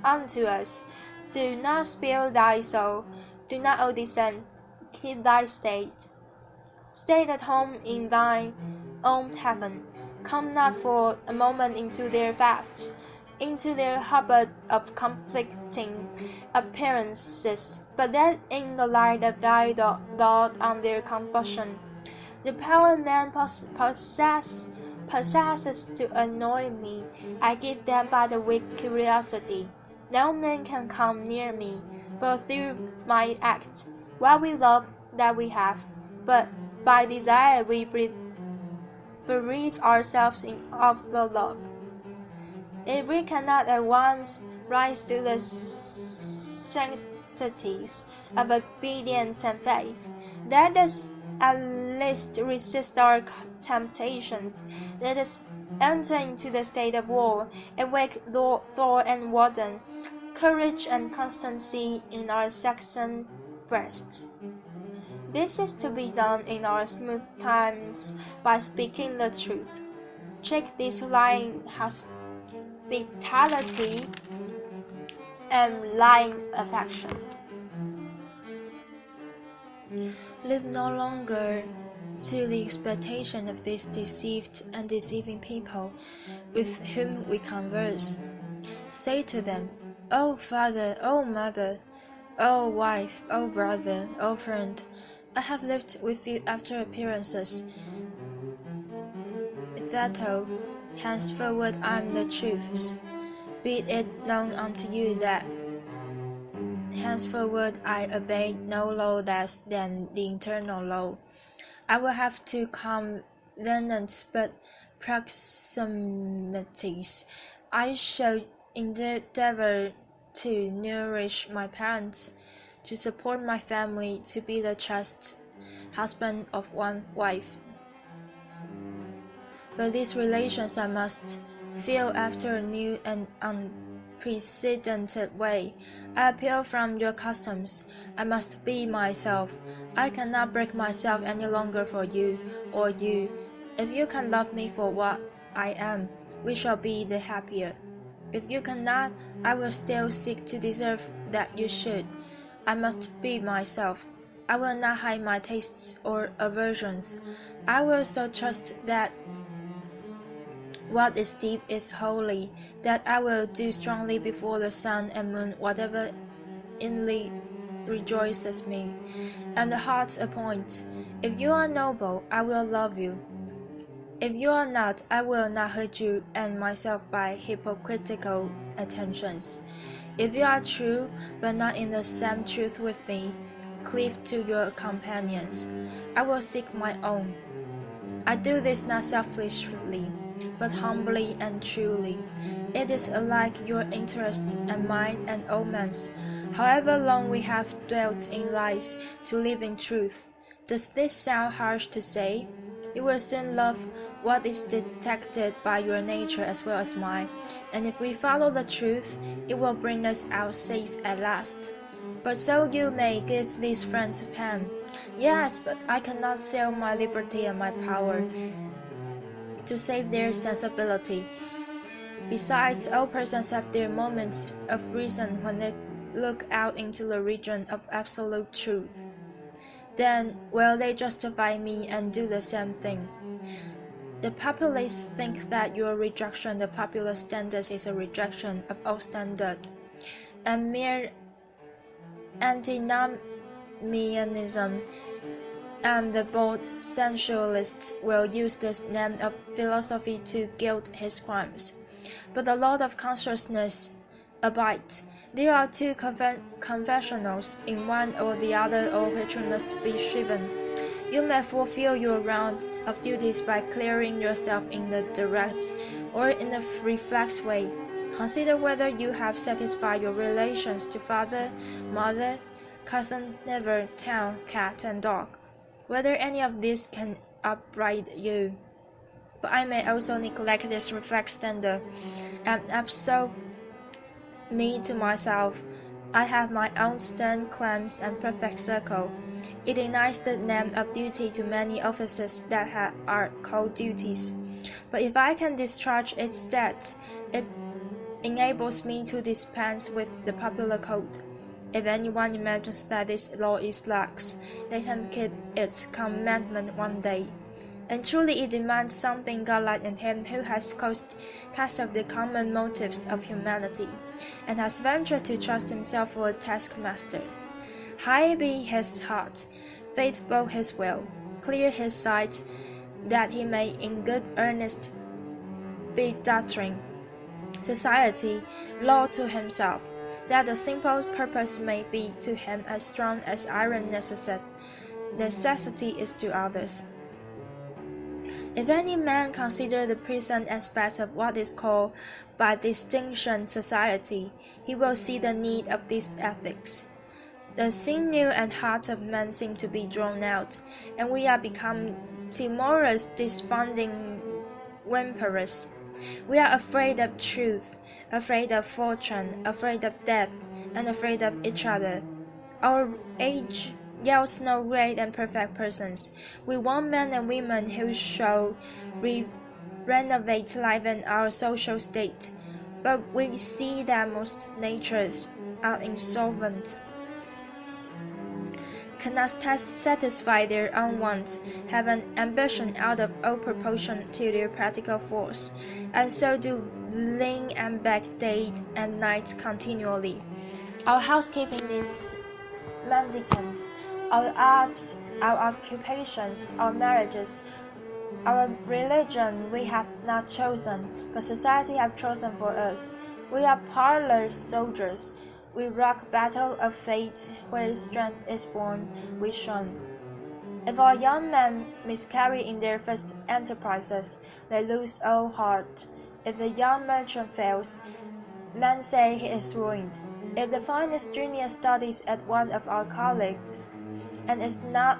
unto us. Do not spill thy soul. Do not owe-descend. Keep thy state. Stay at home in thine own heaven. Come not for a moment into their facts, into their hubbub of conflicting appearances, but let in the light of thy thought on their combustion. The power man possesses to annoy me, I give them by the weak curiosity. No man can come near me, but through my act. What we love, that we have, but by desire we bereave ourselves of the love. If we cannot at once rise to the sanctities of obedience and faith, let us at least resist our temptations. Let us enter into the state of war, and wake Thor and Woden, courage and constancy in our Saxon breasts. This is to be done in our smooth times by speaking the truth. Check this lying hospitality and lying affection. Live no longer to the expectation of these deceived and deceiving people with whom we converse. Say to them, O father, O mother, O wife, O brother, O friend, I have lived with you after appearances. That'll, henceforward I am the truth's. Be it known unto you that henceforward I obey no law less than the eternal law. I will have to covenant but proximities. I shall endeavor to nourish my parents, to support my family, to be the chaste husband of one wife. But these relations I must feel after a new and unprecedented way. I appeal from your customs. I must be myself. I cannot break myself any longer for you or you. If you can love me for what I am, we shall be the happier. If you cannot, I will still seek to deserve that you should. I must be myself. I will not hide my tastes or aversions. I will so trust that what is deep is holy, that I will do strongly before the sun and moon whatever inly rejoices me, and the heart appoints. If you are noble, I will love you. If you are not, I will not hurt you and myself by hypocritical attentions. If you are true, but not in the same truth with me, cleave to your companions. I will seek my own. I do this not selfishly, but humbly and truly. It is alike your interest and mine and old man's. However long we have dwelt in lies, to live in truth. Does this sound harsh to say? You will soon love what is detected by your nature as well as mine, and if we follow the truth, it will bring us out safe at last. But so you may give these friends a pen. Yes, but I cannot sell my liberty and my power to save their sensibility. Besides, all persons have their moments of reason when they look out into the region of absolute truth. Then will they justify me and do the same thing? The populace think that your rejection of popular standards is a rejection of all standard, and mere antinomianism, and the bold sensualist will use this name of philosophy to gild his crimes. But the law of consciousness abides. There are two confessionals in one or the other of which must be shriven. You may fulfill your round of duties by clearing yourself in the direct or in the reflex way. Consider whether you have satisfied your relations to father, mother, cousin, neighbor, town, cat, and dog, whether any of these can upbraid you. But I may also neglect this reflex standard and absolve me to myself. I have my own stern claims and perfect circle. It denies the name of duty to many offices that are called duties. But if I can discharge its debts, it enables me to dispense with the popular code. If anyone imagines that this law is lax, let him keep its commandment one day. And truly it demands something godlike in him who has cast off the common motives of humanity, and has ventured to trust himself for a taskmaster. High be his heart, faithful his will, clear his sight, that he may in good earnest be doctrine, society, law to himself, that the simple purpose may be to him as strong as iron necessity is to others. If any man consider the present aspects of what is called by distinction society, he will see the need of these ethics. The sinew and heart of man seem to be drawn out, and we are become timorous, desponding, whimperous. We are afraid of truth, afraid of fortune, afraid of death, and afraid of each other. Our age yields no great and perfect persons. We want men and women who shall renovate life and our social state, but we see that most natures are insolvent, cannot satisfy their own wants, have an ambition out of all proportion to their practical force, and so do lean and beg day and night continually. Our housekeeping is mendicant, our arts, our occupations, our marriages, our religion we have not chosen, but society have chosen for us. We are parlor soldiers. We rock battle of fate, where strength is born, we shun. If our young men miscarry in their first enterprises, they lose all heart. If the young merchant fails, men say he is ruined. If the finest junior studies at one of our colleges, and is not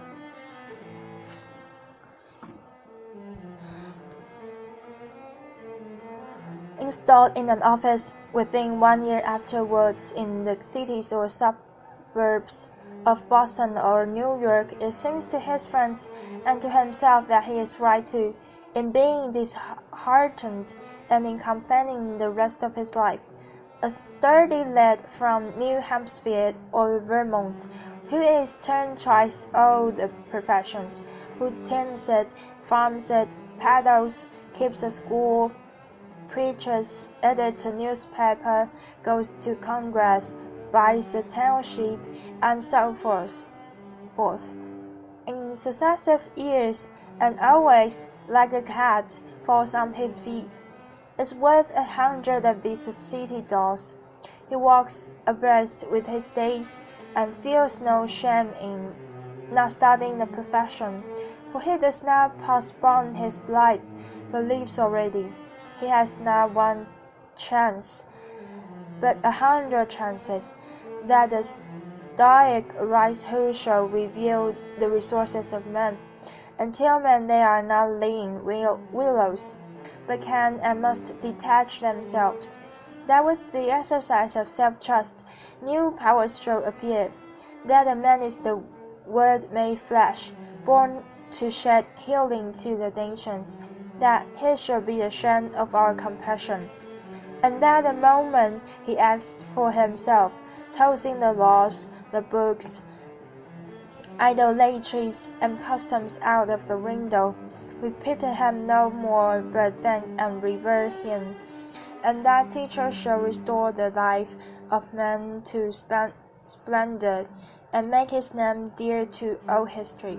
installed in an office within 1 year afterwards in the cities or suburbs of Boston or New York, it seems to his friends and to himself that he is right too, in being disheartened and in complaining the rest of his life. A sturdy lad from New Hampshire or Vermont, who in his turn tries all the professions, who teams it, farms it, peddles, keeps a school, preaches, edits a newspaper, goes to Congress, buys a township, and so forth. In successive years, and always, like a cat, falls on his feet, is worth 100 of these city dolls. He walks abreast with his days, and feels no shame in not studying the profession, for he does not postpone his life, but lives already. He has not one chance, but 100 chances, that the stoic arise who shall reveal the resources of man, Until men they are not laying willows, but can and must detach themselves, that with the exercise of self-trust, new powers shall appear, that a man is the Word made flesh, born to shed healing to the nations, that he shall be ashamed of our compassion, and that the moment he acts for himself, tossing the laws, the books, idolatries, and customs out of the window, we pity him no more, but thank and revere him, and that teacher shall restore the life of man to splendor, and make his name dear to all history.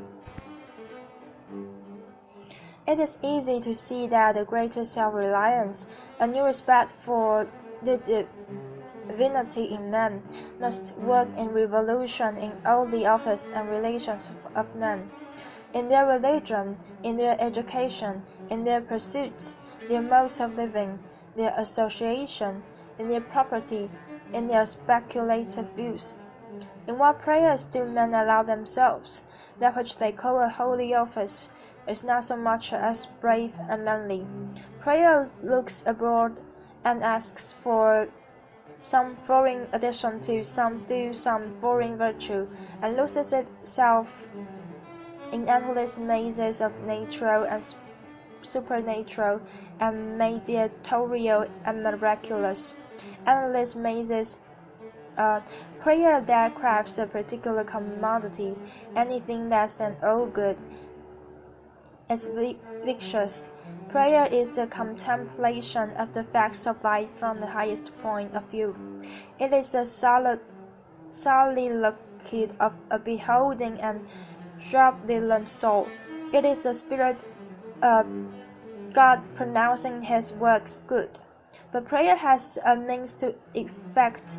It is easy to see that the greater self-reliance, a new respect for the divinity in man, must work in revolution in all the office and relations of men, in their religion, in their education, in their pursuits, their modes of living, their association, in their property, in their speculative views. In what prayers do men allow themselves? That which they call a holy office is not so much as brave and manly. Prayer looks abroad and asks for some foreign addition to some foreign virtue, and loses itself in endless mazes of natural and supernatural and mediatorial and miraculous, endless mazes. Prayer that crafts a particular commodity, anything less than all good, is vicious. Prayer is the contemplation of the facts of life from the highest point of view. It is the soliloquy of a beholding and jubilant soul. It is the spirit of God pronouncing his works good. But prayer has a means to effect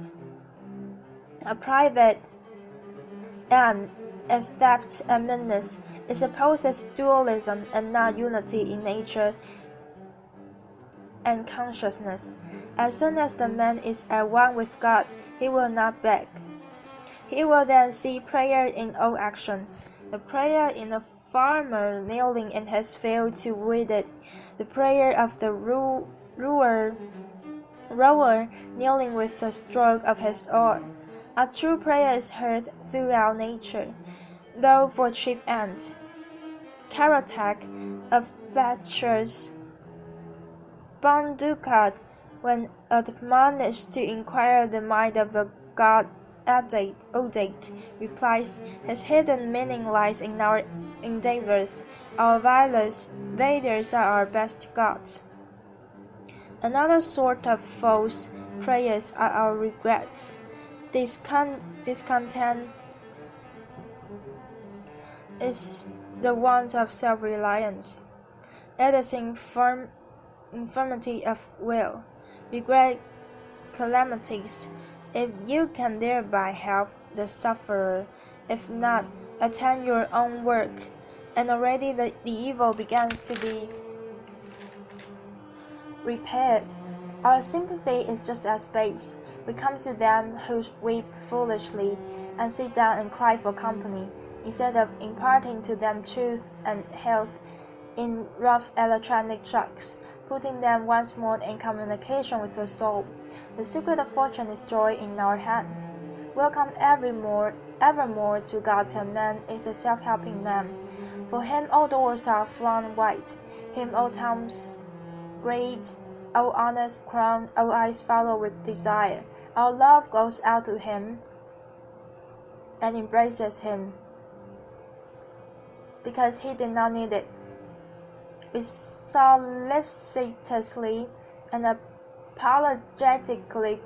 a private end, as depth and meanness. It supposes dualism and not unity in nature and consciousness. As soon as the man is at one with God, he will not beg. He will then see prayer in all action. The prayer in a farmer kneeling in his field to weed it, the prayer of the rower kneeling with the stroke of his oar. A true prayer is heard throughout nature, though for cheap ends. Karatak of Thatcher's Bonducat, when admonished to inquire the mind of the god Odate, replies, his hidden meaning lies in our endeavors. Our Vedas are our best gods. Another sort of false prayers are our regrets. Discontent is the want of self-reliance. It is infirmity of will. Regret calamities, if you can thereby help the sufferer. If not, attend your own work, and already the evil begins to be repaired. Our sympathy is just as base. We come to them who weep foolishly, and sit down and cry for company, instead of imparting to them truth and health in rough electronic shocks, putting them once more in communication with the soul. The secret of fortune is joy in our hands. Welcome evermore to God, and man is a self-helping man. For him all doors are flung wide, him all tongues great, all honors crowned, all eyes follow with desire. Our love goes out to him and embraces him, because he did not need it. We solicitously and apologetically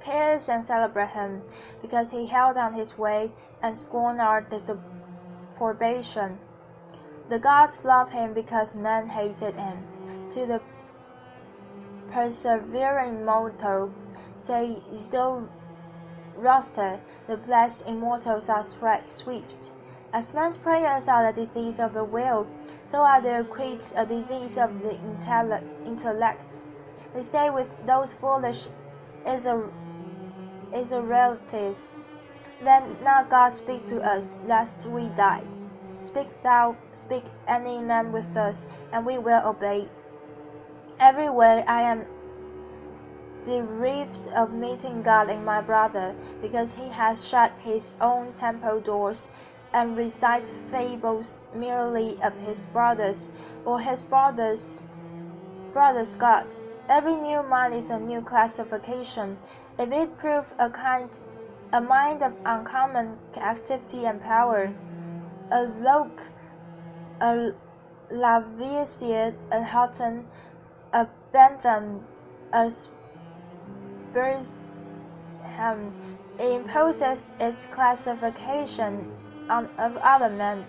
cares and celebrate him, because he held on his way and scorned our disapprobation. The gods love him because men hated him. To the persevering mortal, say Zoroaster, the blessed immortals are swift. As men's prayers are the disease of the will, so are their creeds a disease of the intellect. They say with those foolish Israelites, Then now God speak to us, lest we die. Speak thou, speak any man with us, and we will obey. Everywhere I am bereaved of meeting God in my brother, because he has shut his own temple doors, and recites fables merely of his brothers, or his brother's God. Every new mind is a new classification. If it prove a mind of uncommon activity and power, a Locke, a Lavoisier, a Houghton, a Bentham, a Bursham, imposes its classification on other men,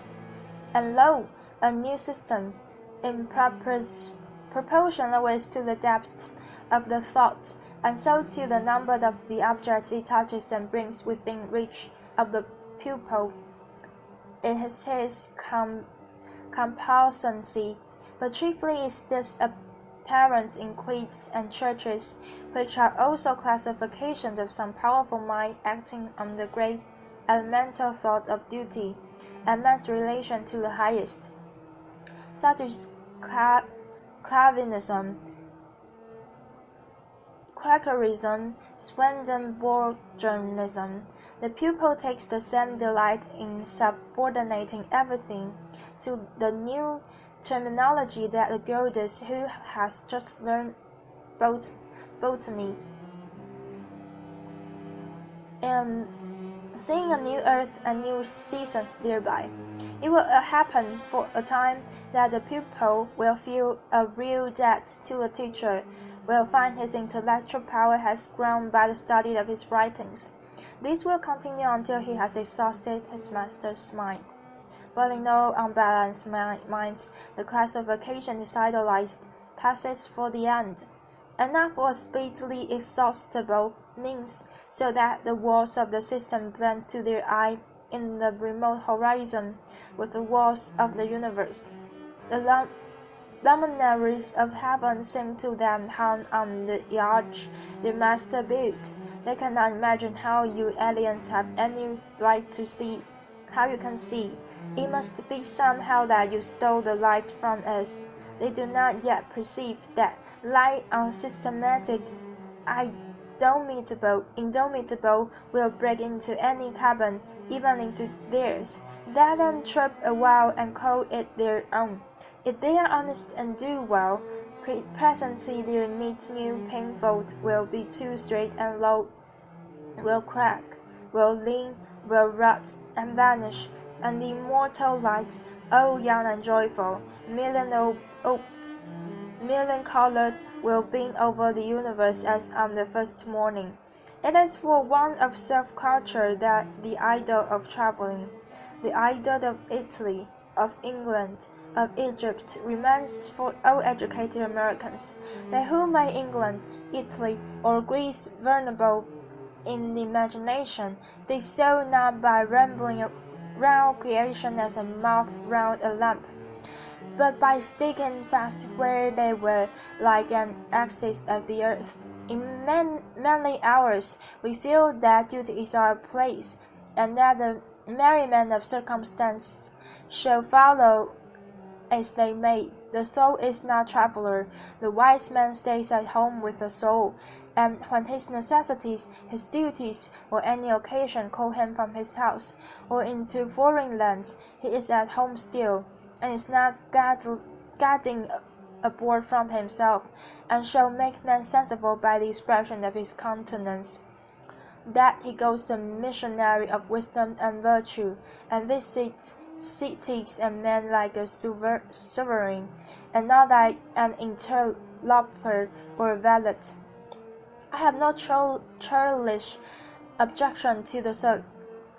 and lo, a new system, in proportion always to the depth of the thought, and so to the number of the objects it touches and brings within reach of the pupil. It is his compulsancy, but chiefly is this apparent in creeds and churches, which are also classifications of some powerful mind acting on the great elemental thought of duty and man's relation to the highest. Such is Calvinism, Quakerism, Swedenborgianism. The pupil takes the same delight in subordinating everything to the new terminology that the girl does who has just learned botany, and seeing a new earth and new seasons thereby. It will happen for a time that the pupil will feel a real debt to the teacher, will find his intellectual power has grown by the study of his writings. This will continue until he has exhausted his master's mind. But in all unbalanced minds, the classification is idolized, passes for the end, and not for speedily exhaustible means, so that the walls of the system blend to their eye in the remote horizon with the walls of the universe. The luminaries of heaven seem to them hung on the arch their master built. They cannot imagine how you aliens have any right to see, how you can see. It must be somehow that you stole the light from us. They do not yet perceive that light unsystematic, indomitable will break into any cabin, even into theirs. Let them chirp a while and call it their own. If they are honest and do well, presently their neat new painfold will be too straight and low, will crack, will lean, will rot and vanish, and the immortal light, oh young and joyful, million-colored, will beam over the universe as on the first morning. It is for want of self-culture that the idol of traveling, the idol of Italy, of England, of Egypt remains for all educated Americans. Let whom may England, Italy, or Greece venerable in the imagination, they saw not by rambling round creation as a moth round a lamp, but by sticking fast where they were, like an axis of the earth. In manly hours, we feel that duty is our place, and that the merriment of circumstance shall follow as they may. The soul is not traveler. The wise man stays at home with the soul, and when his necessities, his duties, or any occasion call him from his house, or into foreign lands, he is at home still, and is not gadding abroad from himself, and shall make men sensible by the expression of his countenance, that he goes the missionary of wisdom and virtue, and visits cities and men like a sovereign, and not like an interloper or valet. I have no churlish objection to the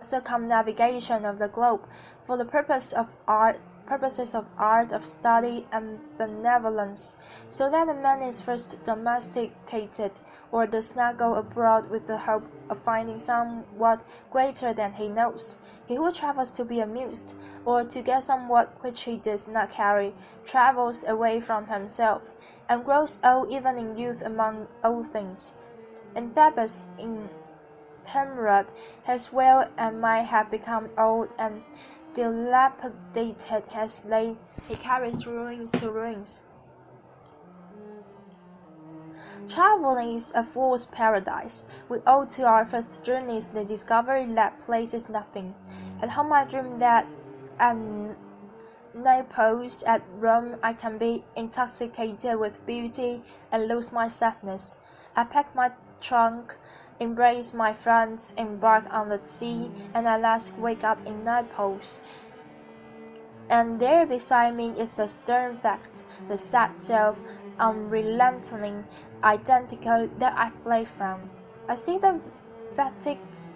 circumnavigation of the globe for the purposes of art, of study and benevolence, so that the man is first domesticated, or does not go abroad with the hope of finding somewhat greater than he knows. He who travels to be amused, or to get somewhat which he does not carry, travels away from himself, and grows old even in youth among old things. And Thebes in hemorrhaged, his will and might have become old and dilapidated as he carries ruins to ruins. Traveling is a fool's paradise. We owe to our first journeys the discovery that place is nothing. At home I dream that at Naples, at Rome, I can be intoxicated with beauty and lose my sadness. I pack my trunk, embrace my friends, embark on the sea, and at last wake up in Naples. And there beside me is the stern fact, the sad self, unrelenting, identical that I fled from. I see the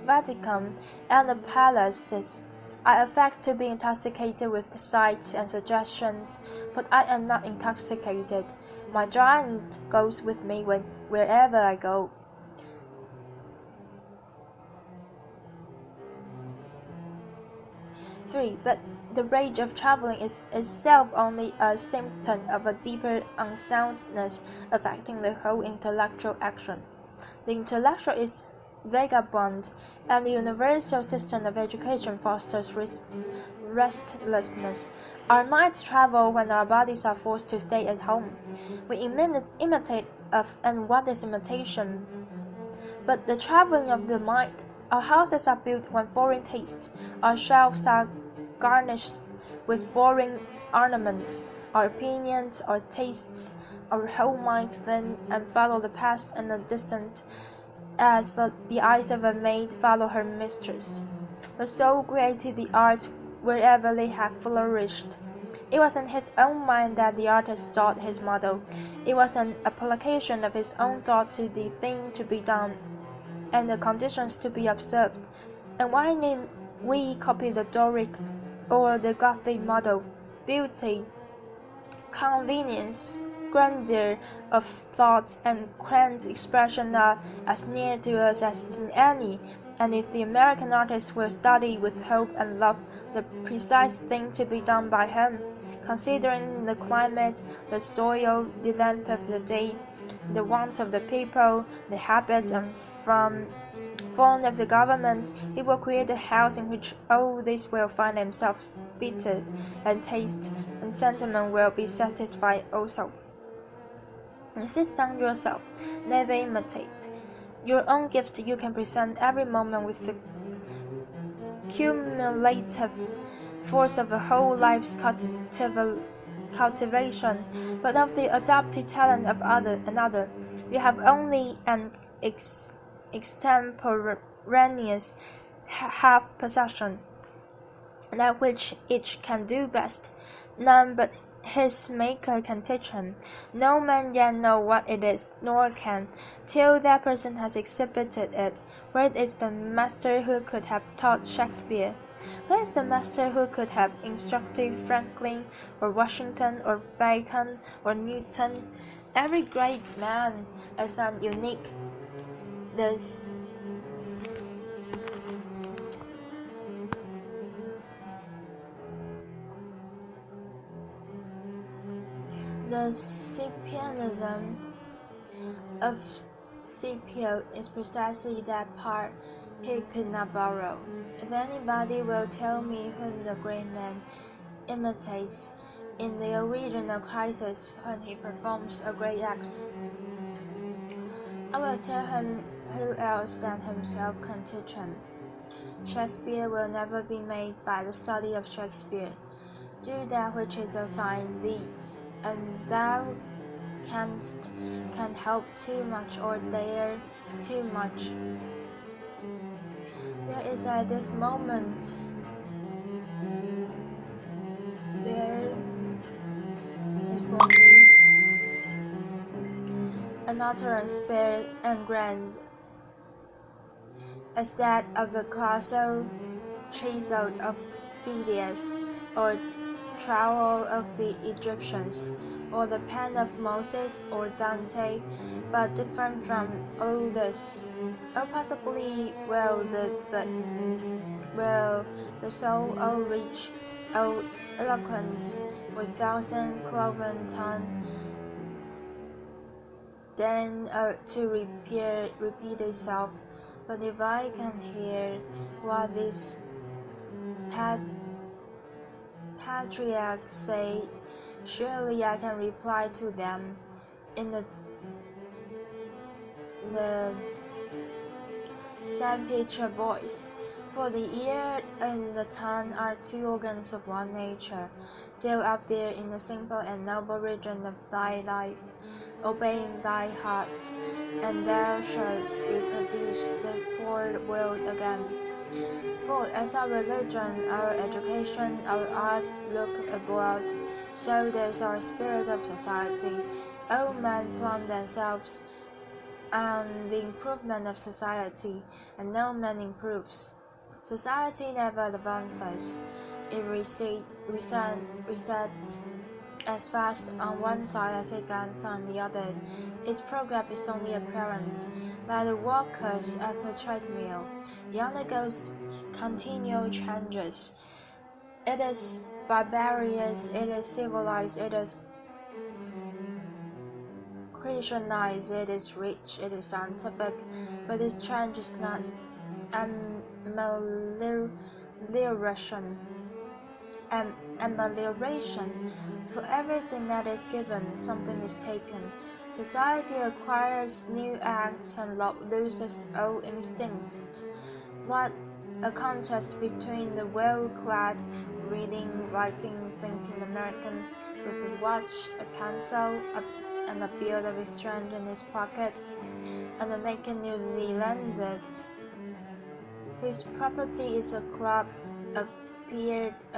Vatican and the palaces. I affect to be intoxicated with the sights and suggestions, but I am not intoxicated. My giant goes with me wherever I go. 3. But the rage of traveling is itself only a symptom of a deeper unsoundness affecting the whole intellectual action. The intellectual is vagabond, and the universal system of education fosters restlessness. Our minds travel when our bodies are forced to stay at home. We imitate and what is imitation? But the traveling of the mind. Our houses are built on foreign taste. Our shelves are garnished with foreign ornaments. Our opinions, our tastes, our whole minds then and follow the past and the distant, as the eyes of a maid follow her mistress. The soul created the arts wherever they have flourished. It was in his own mind that the artist sought his model. It was an application of his own thought to the thing to be done and the conditions to be observed. And why need we copy the Doric or the Gothic model? Beauty, convenience, grandeur of thought, and grand expression are as near to us as to any, and if the American artist will study with hope and love the precise thing to be done by him, considering the climate, the soil, the length of the day, the wants of the people, the habits and form of the government, he will create a house in which all these will find themselves fitted, and taste and sentiment will be satisfied also. Insist on yourself, never imitate. Your own gift you can present every moment with the cumulative force of a whole life's cultivation, but of the adopted talent of another, you have only an extemporaneous half-possession, that which each can do best. None but his Maker can teach him. No man yet know what it is, nor can, till that person has exhibited it. Where is the master who could have taught Shakespeare? Where is the master who could have instructed Franklin, or Washington, or Bacon, or Newton? Every great man is an unique. The Scipianism of Scipio is precisely that part he could not borrow. If anybody will tell me whom the great man imitates in the original crisis when he performs a great act, I will tell him who else than himself can teach him. Shakespeare will never be made by the study of Shakespeare. Do that which is assigned thee, and thou can hope too much or dare too much. There is at this moment there is for me an utterance bare and grand as that of the colossal chisel of Phidias, or trowel of the Egyptians, or the pen of Moses or Dante, but different from all this. Oh, possibly the soul, oh rich, oh eloquent, with thousand cloven tongue, then to repeat itself, But if I can hear what these patriarchs say, surely I can reply to them in the same pitch of voice. For the ear and the tongue are two organs of one nature, dealt up there in the simple and noble region of thy life, obeying thy heart, and thou shalt reproduce the fourth world again. For as our religion, our education, our art look abroad, so does our spirit of society. All men plumb themselves on the improvement of society, and no man improves. Society never advances. It resets as fast on one side as it gains on the other. Its progress is only apparent, like the walkers of a treadmill. It undergoes continual changes. It is barbarous, it is civilized, it is Christianized, it is rich, it is scientific, but this change is not amelioration. For everything that is given, something is taken. Society acquires new acts and loses old instincts. What a contrast between the well-clad, reading, writing, thinking American with a watch, a pencil, and a bill of exchange in his pocket, and the naked New Zealander whose property is a club, a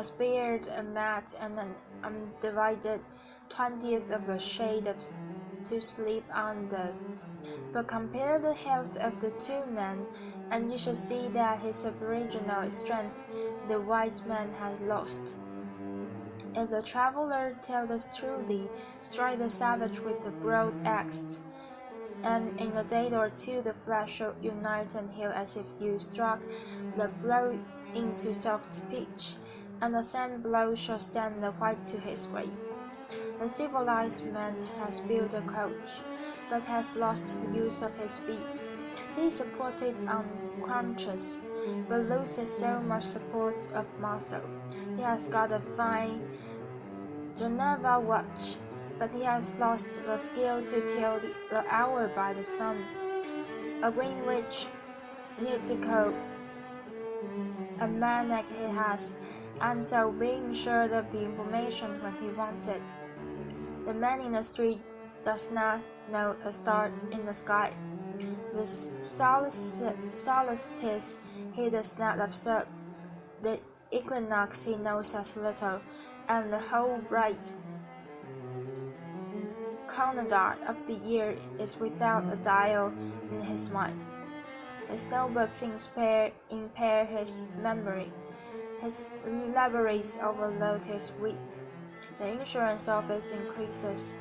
spear, a mat, and an undivided 20th of a shade to sleep under. But compare the health of the two men, and you shall see that his aboriginal strength the white man has lost. If the traveler tells us truly, strike the savage with the broad axe, and in a day or two the flesh shall unite and heal as if you struck the blow into soft pitch, and the same blow shall send the white to his grave. The civilized man has built a coach, but has lost the use of his feet. He is supported on crutches, but loses so much support of muscle. He has got a fine Geneva watch, but he has lost the skill to tell the hour by the sun. A Greenwich nautical almanac he has, and so being sure of the information when he wants it. The man in the street does not know a star in the sky. The solstice he does not observe. The equinox he knows as little, and the whole bright calendar of the year is without a dial in his mind. His notebooks impair his memory. His libraries overload his wit. The insurance office increases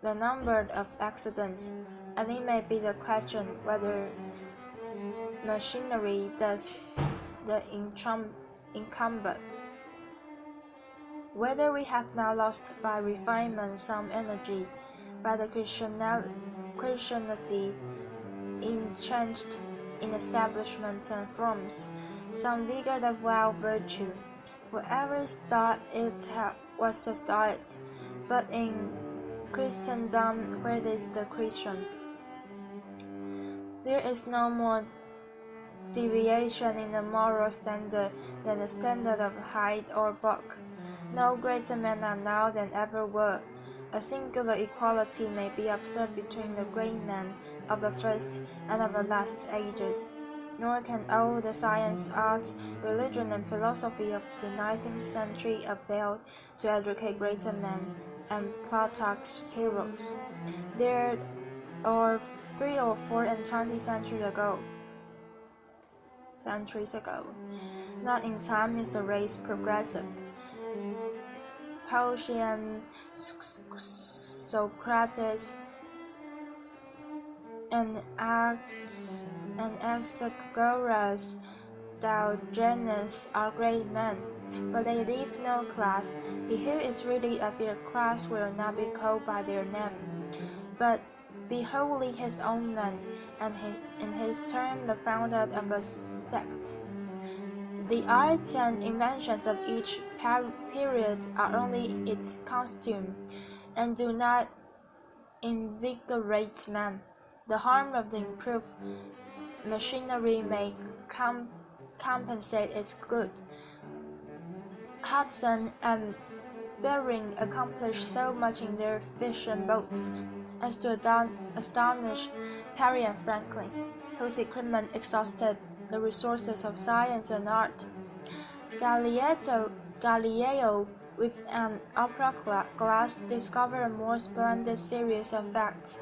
the number of accidents, and it may be the question whether machinery does the incumbent. Whether we have not lost by refinement some energy, by the Christianity entrenched in establishments and forms, some vigor of wild virtue. For every star it was a start, but in Christendom, where is the Christian? There is no more deviation in the moral standard than the standard of height or bulk. No greater men are now than ever were. A singular equality may be observed between the great men of the first and of the last ages. Nor can all the science, art, religion, and philosophy of the 19th century avail to educate greater men and Plutarch's heroes. There are 3 or 4 and 20 centuries ago. Not in time is the race progressive. Phocion, Socrates, and Anaxagoras, Diogenes are great men, but they leave no class. He who is really of their class will not be called by their name, but be wholly his own man, and in his turn the founder of a sect. The arts and inventions of each period are only its costume, and do not invigorate man. The harm of the improved machinery may compensate its good. Hudson and Bering accomplished so much in their fishing boats as to astonish Parry and Franklin, whose equipment exhausted the resources of science and art. Galileo, with an opera glass, discovered a more splendid series of facts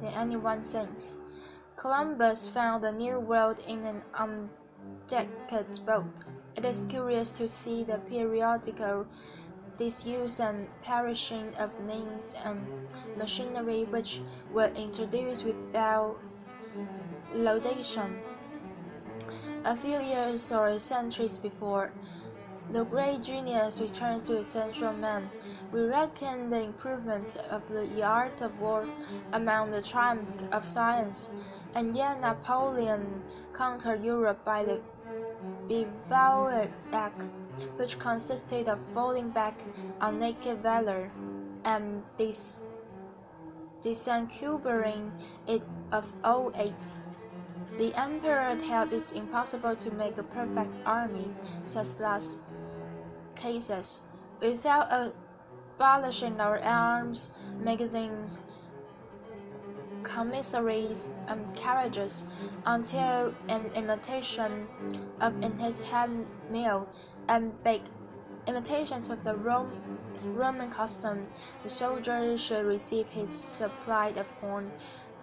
than anyone since. Columbus found the New World in an undecked boat. It is curious to see the periodical disuse and perishing of means and machinery which were introduced without laudation a few years or centuries before. The great genius returns to essential man. We reckon the improvements of the art of war among the triumph of science, and yet Napoleon conquered Europe by the Bivouac Act, which consisted of falling back on naked valor and disencumbering it of all aids. The emperor held it impossible to make a perfect army, such last cases, without abolishing our arms, magazines, commissaries, and carriages, until an imitation of in his hand mill and baked imitations of the Roman custom, the soldier should receive his supply of corn,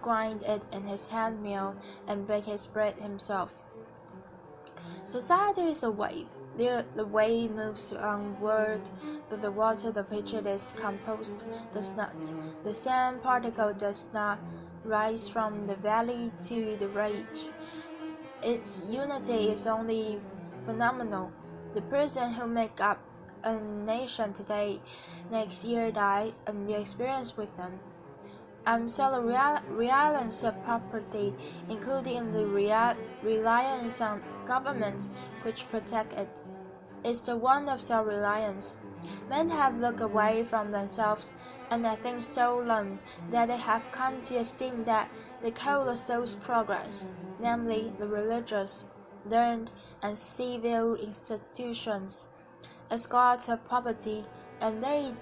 grind it in his hand mill, and bake his bread himself. Society is a wave. The wave moves onward, but the water of which it is composed does not. The sand particle does not rise from the valley to the ridge. Its unity is only phenomenal. The person who make up a nation today, next year die, and the experience with them. Self-reliance of property, including the reliance on governments which protect it, is the one of self-reliance. Men have looked away from themselves, and I think so long that they have come to esteem that the code of those progress, namely the religious, learned, and civil institutions, as gods of property, and they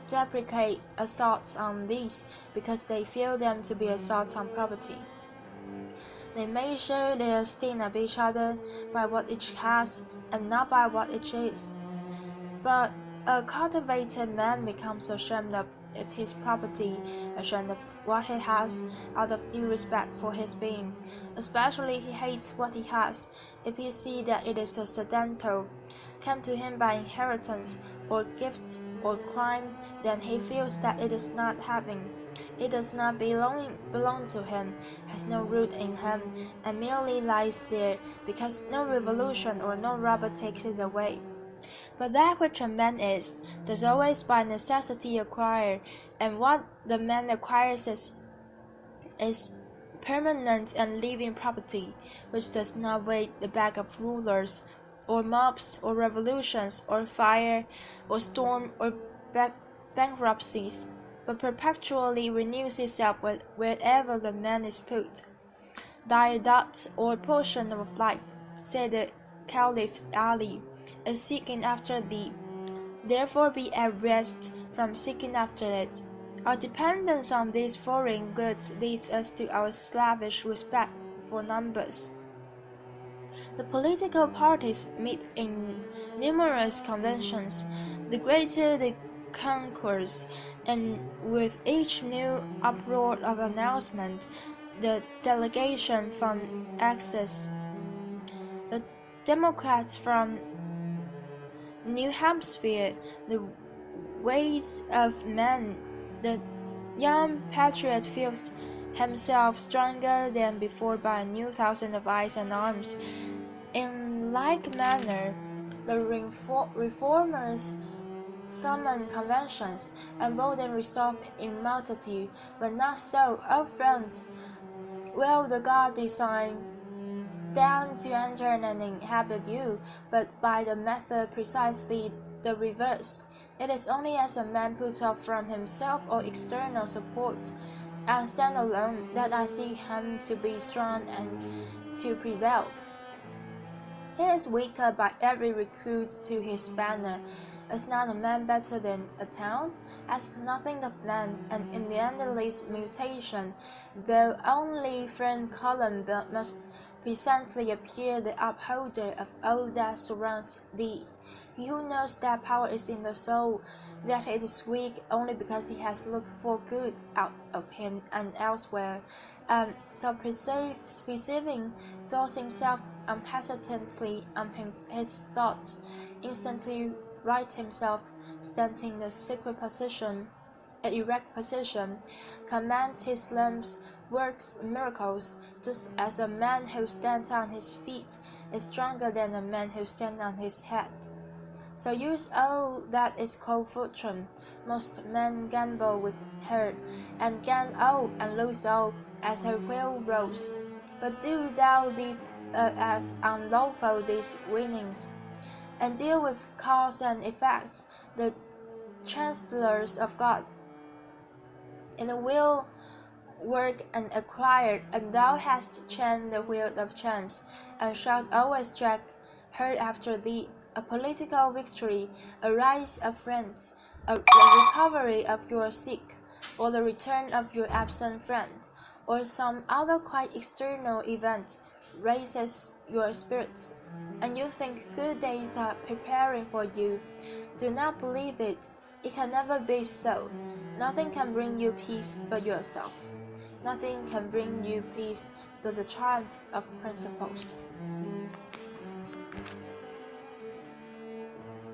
deprecate assaults on these because they feel them to be assaults on property. They measure their esteem of each other by what each has and not by what each is. But a cultivated man becomes ashamed of his property, ashamed of what he has, out of due respect for his being. Especially he hates what he has, if he sees that it is accidental, come to him by inheritance, or gift, or crime, then he feels that it is not having. It does not belong to him, has no root in him, and merely lies there because no revolution or no robber takes it away. But that which a man is, does always by necessity acquire, and what the man acquires is permanent and living property, which does not wait the back of rulers, or mobs, or revolutions, or fire, or storm, or bankruptcies, but perpetually renews itself wherever the man is put. Thy dot or portion of life, said the Caliph Ali, is seeking after thee. Therefore be at rest from seeking after it. Our dependence on these foreign goods leads us to our slavish respect for numbers. The political parties meet in numerous conventions. The greater the concourse, and with each new uproar of announcement, the delegation from Texas, the Democrats from New Hampshire, the ways of men, the young patriot feels himself stronger than before by a new thousand of eyes and arms. In like manner, the reformers summon conventions, and boldly resolve in multitude, but not so, O friends. Will the God design down to enter and inhabit you, but by the method precisely the reverse? It is only as a man puts off from himself all external support, and stand alone, that I see him to be strong and to prevail. He is weaker by every recruit to his banner. Is not a man better than a town? Ask nothing of man, and in the endless mutation, though only friend column must presently appear the upholder of all that surrounds thee. He who knows that power is in the soul, that it is weak only because he has looked for good out of him and elsewhere, and so perceiving, throws himself unhesitantly on his thoughts, instantly right himself, stands in the secret position, an erect position, commands his limbs, works miracles, just as a man who stands on his feet is stronger than a man who stands on his head. So use all that is called fortune. Most men gamble with her, and gain all and lose all, as her wheel rolls. But do thou leave as unlawful these winnings, and deal with cause and effect, the chancellors of God. In the will work and acquire, and thou hast chained the wheel of chance, and shalt always drag her after thee. A political victory, a rise of friends, the recovery of your sick, or the return of your absent friend, or some other quite external event, raises your spirits, and you think good days are preparing for you. Do not believe it. It can never be so. Nothing can bring you peace but yourself. Nothing can bring you peace but the triumph of principles.